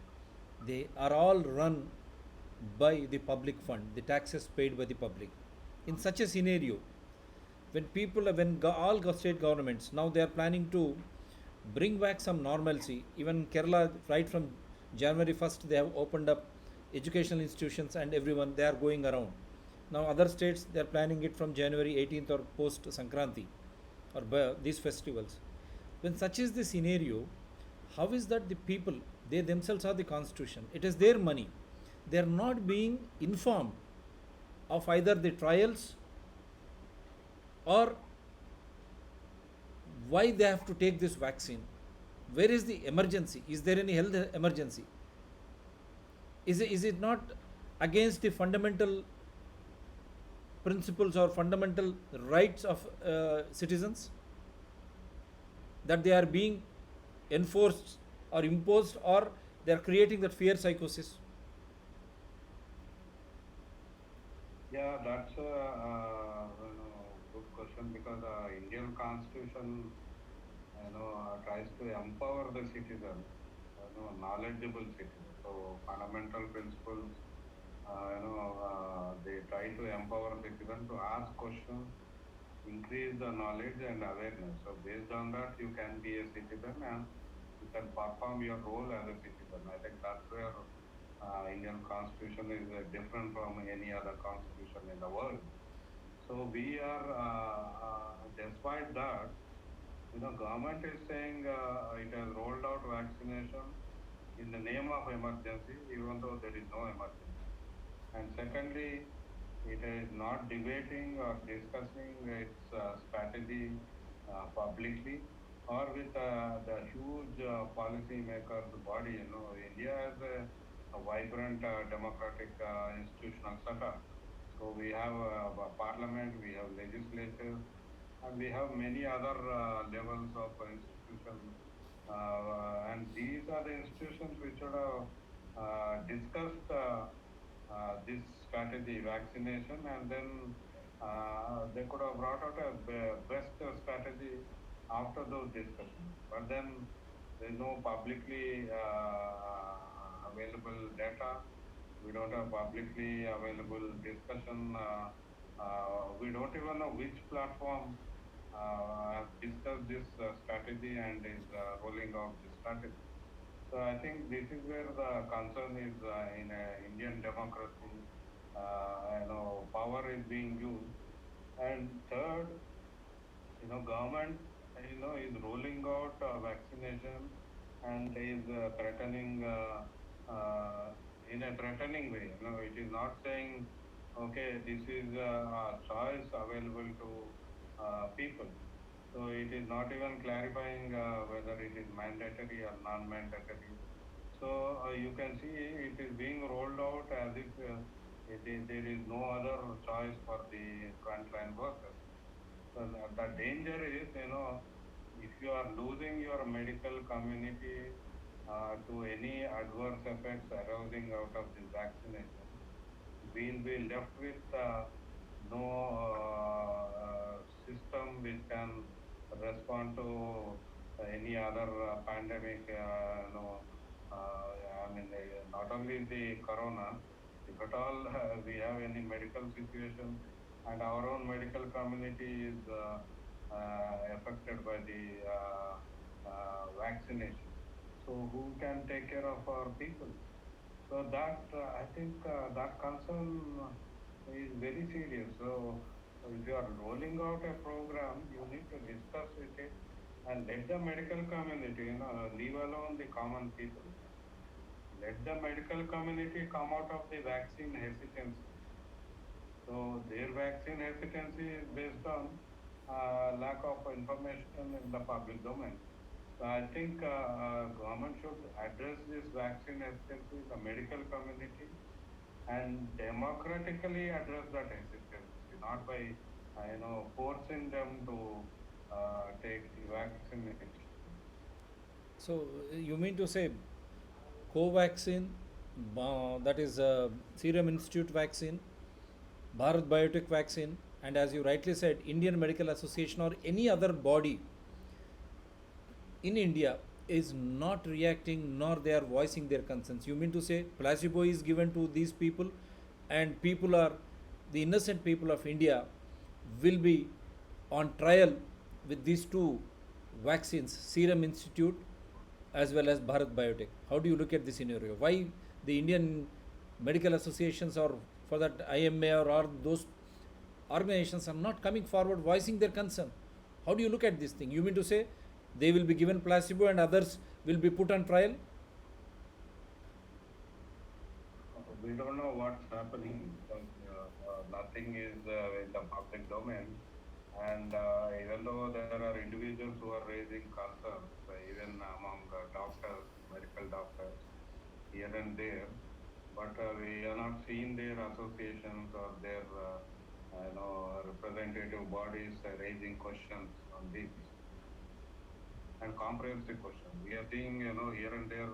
they are all run by the public fund, the taxes paid by the public. In such a scenario, when all state governments now they are planning to bring back some normalcy, even Kerala, right from January 1st, they have opened up educational institutions and everyone they are going around. Now other states they are planning it from January 18th or post Sankranti, or these festivals. When such is the scenario, how is that the people, they themselves are the constitution, it is their money, they are not being informed of either the trials or why they have to take this vaccine? Where is the emergency? Is there any health emergency? Is it not against the fundamental principles or fundamental rights of citizens that they are being enforced or imposed, or they are creating that fear psychosis? Yeah, that's a good question, because Indian Constitution tries to empower the citizen, knowledgeable citizen. So fundamental principles, they try to empower citizen to ask questions, increase the knowledge and awareness. So based on that, you can be a citizen, and you can perform your role as a citizen. I think that's where Indian Constitution is different from any other constitution in the world. So we are, despite that, government is saying it has rolled out vaccination in the name of emergency, even though there is no emergency. And secondly, it is not debating or discussing its strategy publicly, or with the huge policy makers body. India has a vibrant democratic institutional setup. So we have a parliament, we have legislature, and we have many other levels of institutions. And these are the institutions which should have discussed this strategy, vaccination, and then they could have brought out a best strategy after those discussions. But then there's no publicly available data. We don't have publicly available discussion. We don't even know which platform have discussed this strategy and is rolling out this strategy. So I think this is where the concern is in Indian democracy. Power is being used, and third, government, is rolling out vaccination and is threatening in a threatening way. It is not saying, okay, this is a choice available to people. So it is not even clarifying whether it is mandatory or non-mandatory. So you can see it is being rolled out as if there is no other choice for the frontline workers. So the danger is, if you are losing your medical community to any adverse effects arising out of this vaccination, we'll be left with no system which can respond to any other pandemic. Not only the corona, if at all we have any medical situation and our own medical community is affected by the vaccination. So who can take care of our people? So that I think that concern is very serious. So if you are rolling out a program, you need to discuss with it and let the medical community, leave alone the common people. Let the medical community come out of the vaccine hesitancy. So their vaccine hesitancy is based on lack of information in the public domain. So I think government should address this vaccine hesitancy in the medical community and democratically address that hesitancy, not by forcing them to take the vaccination. So you mean to say Covaxin, that is Serum Institute vaccine, Bharat Biotech vaccine, and as you rightly said, Indian Medical Association or any other body in India is not reacting nor they are voicing their concerns. You mean to say placebo is given to these people and people are, the innocent people of India will be on trial with these two vaccines, Serum Institute as well as Bharat Biotech. How do you look at this scenario? Why the Indian medical associations or for that IMA or those organizations are not coming forward voicing their concern? How do you look at this thing? You mean to say they will be given placebo and others will be put on trial? We don't know what's happening because nothing is in the public domain. And even though there are individuals who are raising concerns, even among doctors, medical doctors, here and there, but we are not seeing their associations or their representative bodies raising questions on this and comprehensive questions. We are seeing here and there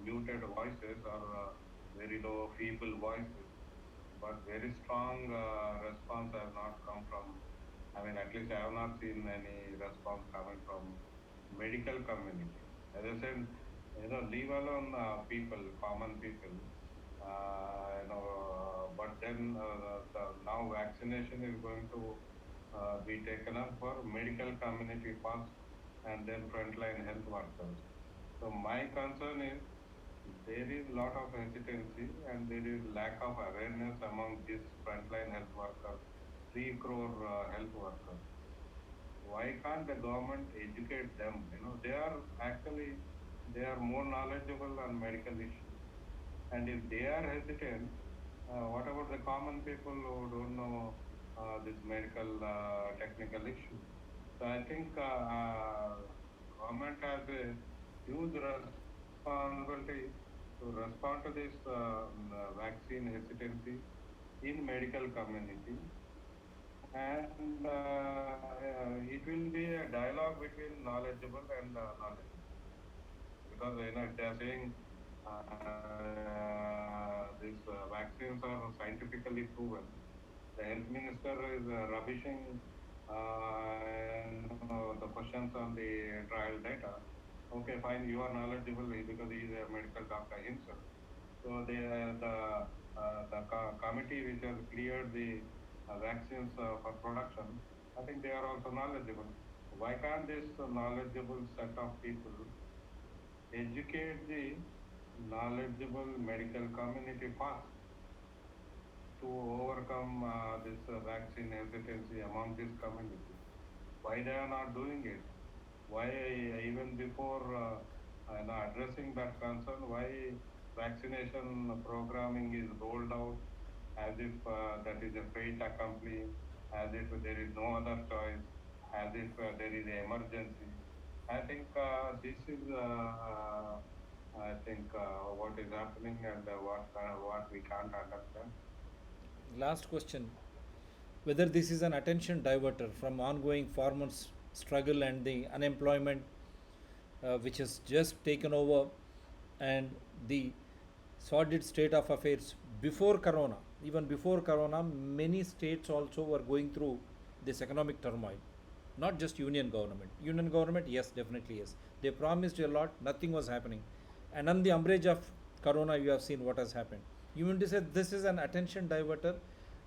muted voices or very low feeble voices, but very strong response has not come from. I mean, at least I have not seen any response coming from medical community. As I said, leave alone people, common people. But then now vaccination is going to be taken up for medical community first, and then frontline health workers. So my concern is there is a lot of hesitancy and there is lack of awareness among these frontline health workers, 3 crore health workers. Why can't the government educate them? They are actually, they are more knowledgeable on medical issues. And if they are hesitant, what about the common people who don't know this medical technical issue? So I think government has a huge responsibility to respond to this vaccine hesitancy in medical community, and it will be a dialogue between knowledgeable and knowledgeable. Because if they are saying these vaccines are scientifically proven, the health minister is rubbishing the questions on the trial data. Okay, fine, you are knowledgeable because he is a medical doctor himself. So the committee which has cleared the vaccines for production, I think they are also knowledgeable. Why can't this knowledgeable set of people educate the knowledgeable medical community fast to overcome this vaccine hesitancy among this community. Why they are not doing it? Why even before addressing that concern, why vaccination programming is rolled out as if that is a fait accompli, as if there is no other choice, as if there is an emergency. I think this is, what is happening and what we can't understand. Last question, whether this is an attention diverter from ongoing farmers' struggle and the unemployment which has just taken over, and the sordid state of affairs before corona. Even before corona, many states also were going through this economic turmoil, not just union government. Union government, yes, definitely yes, they promised a lot, nothing was happening, and on the umbrage of corona you have seen what has happened. You mean to say this is an attention diverter,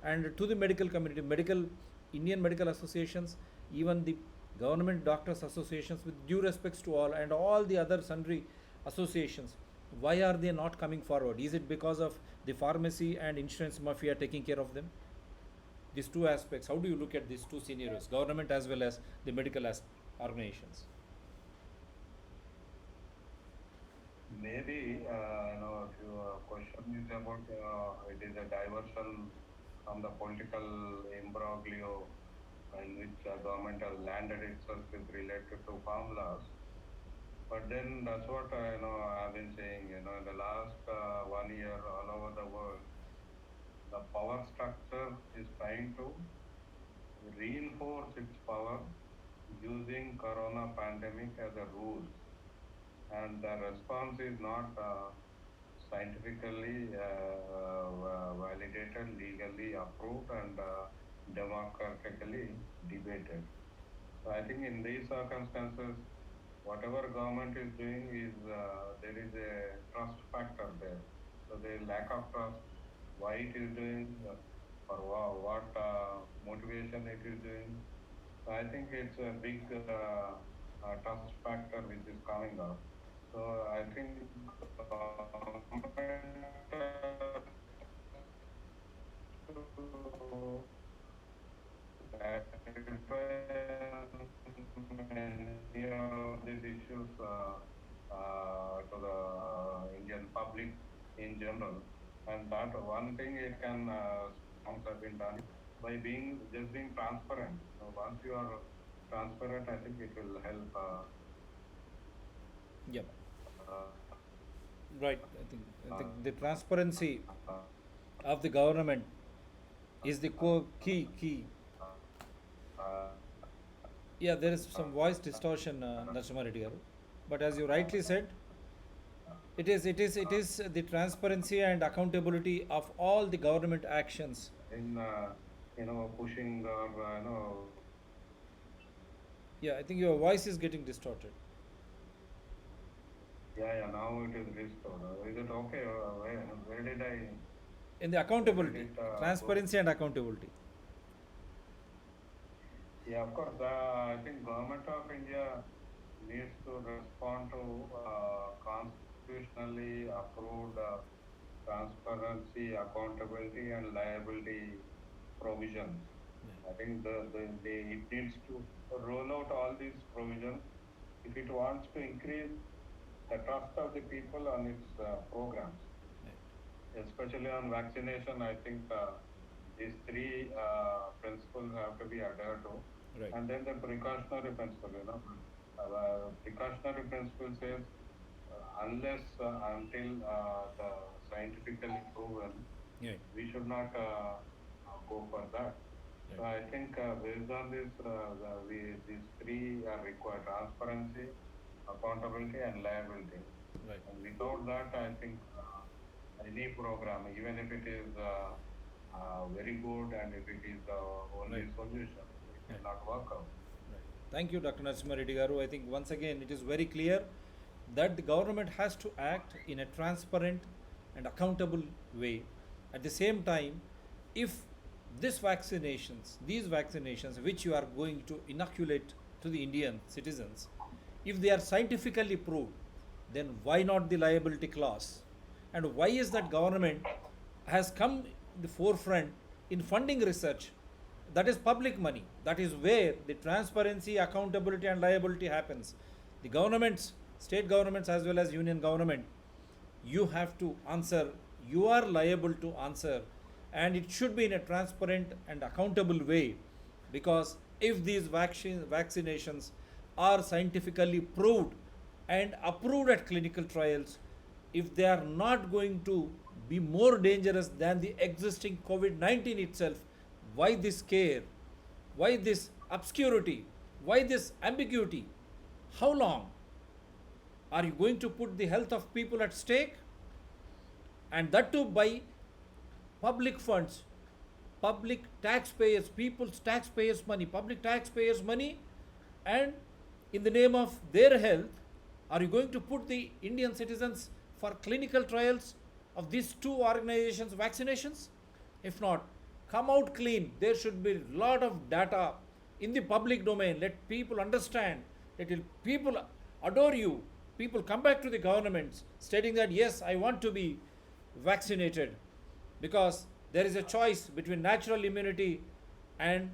and to the medical community, medical, Indian medical associations, even the government doctors associations, with due respects to all, and all the other sundry associations, why are they not coming forward? Is it because of the pharmacy and insurance mafia taking care of them? These two aspects, how do you look at these two scenarios, government as well as the medical organizations? Maybe, if your question is about it is a diversion from the political imbroglio in which the government has landed itself with related to farm laws. But then that's what I've been saying. In the last 1 year, all over the world, the power structure is trying to reinforce its power using corona pandemic as a rule, and the response is not scientifically validated, legally approved, and democratically debated. So I think in these circumstances, whatever government is doing is there is a trust factor there. So the lack of trust, why it is doing, or what motivation it is doing. So I think it's a big trust factor which is coming up. So I think government to clarify many of these issues to the Indian public in general. And that one thing it can songs have been done by being transparent. So once you are transparent, I think it will help. Yep, Uh, right. I think the transparency of the government is the key. uh, Yeah, there is some voice distortion, Narasimha Reddy garu. But as you rightly said, it is the transparency and accountability of all the government actions. in pushing or Yeah, I think your voice is getting distorted. yeah, now it is restored. Is it okay? Where did I? In the Where did accountability, it go? transparency and accountability. Yeah, of course. I think Government of India needs to respond to constitutionally approved transparency, accountability, and liability provisions. I think it needs to roll out all these provisions if it wants to increase the trust of the people on its programs, especially on vaccination. I think these three principles have to be adhered to. Right. And then the precautionary principle, precautionary principle says unless until the scientifically proven, Right. we should not go for that. So Right. I think based on this, these three are required: transparency, accountability, and liability. Right. And without that, I think any program, even if it is very good and if it is the only Right. solution, it will not work out. Right. Thank you, Dr. Narasimha Reddy garu. I think once again it is very clear that the government has to act in a transparent and accountable way. At the same time, if these vaccinations which you are going to inoculate to the Indian citizens, if they are scientifically proved, then why not the liability clause? And why is that government has come in the forefront in funding research? That is public money. That is where the transparency, accountability, and liability happens. The governments, state governments as well as union government, you have to answer, you are liable to answer, and it should be in a transparent and accountable way, because if these vaccinations are scientifically proved and approved at clinical trials, if they are not going to be more dangerous than the existing COVID 19 itself, why this care? Why this obscurity? Why this ambiguity? How long? Are you going to put the health of people at stake? And that too by public funds, public taxpayers, people's taxpayers' money, public taxpayers' money, and in the name of their health, are you going to put the Indian citizens for clinical trials of these two organizations' vaccinations? If not, come out clean. There should be a lot of data in the public domain. Let people understand. People adore you. People come back to the governments stating that yes, I want to be vaccinated, because there is a choice between natural immunity and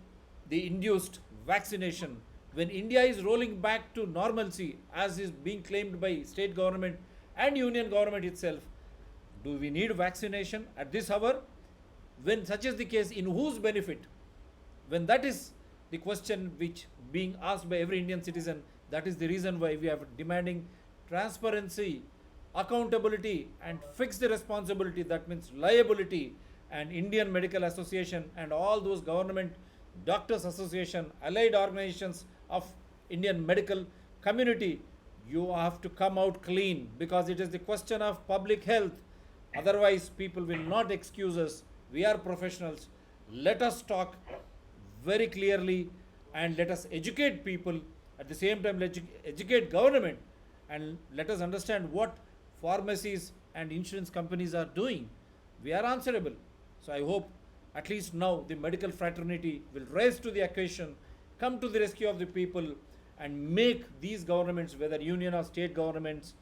the induced vaccination. When India is rolling back to normalcy, as is being claimed by state government and union government itself, do we need vaccination at this hour? When such is the case, in whose benefit? When that is the question which being asked by every Indian citizen, that is the reason why we are demanding transparency, accountability, and fix the responsibility. That means liability. And Indian Medical Association and all those government doctors association, allied organizations of Indian medical community, you have to come out clean, because it is the question of public health. Otherwise, people will not excuse us. We are professionals. Let us talk very clearly, and let us educate people. At the same time, let educate government, and let us understand what pharmacies and insurance companies are doing. We are answerable. So I hope at least now the medical fraternity will rise to the occasion, come to the rescue of the people, and make these governments, whether union or state governments,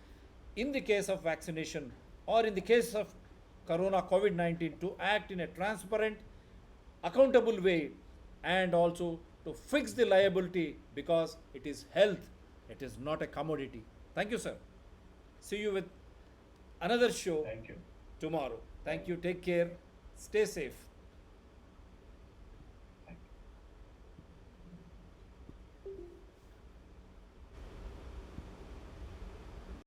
in the case of vaccination or in the case of corona COVID 19, to act in a transparent, accountable way, and also to fix the liability, because it is health, it is not a commodity. Thank you, sir. See you with another show Thank you. tomorrow. Thank you. Take care. Stay safe.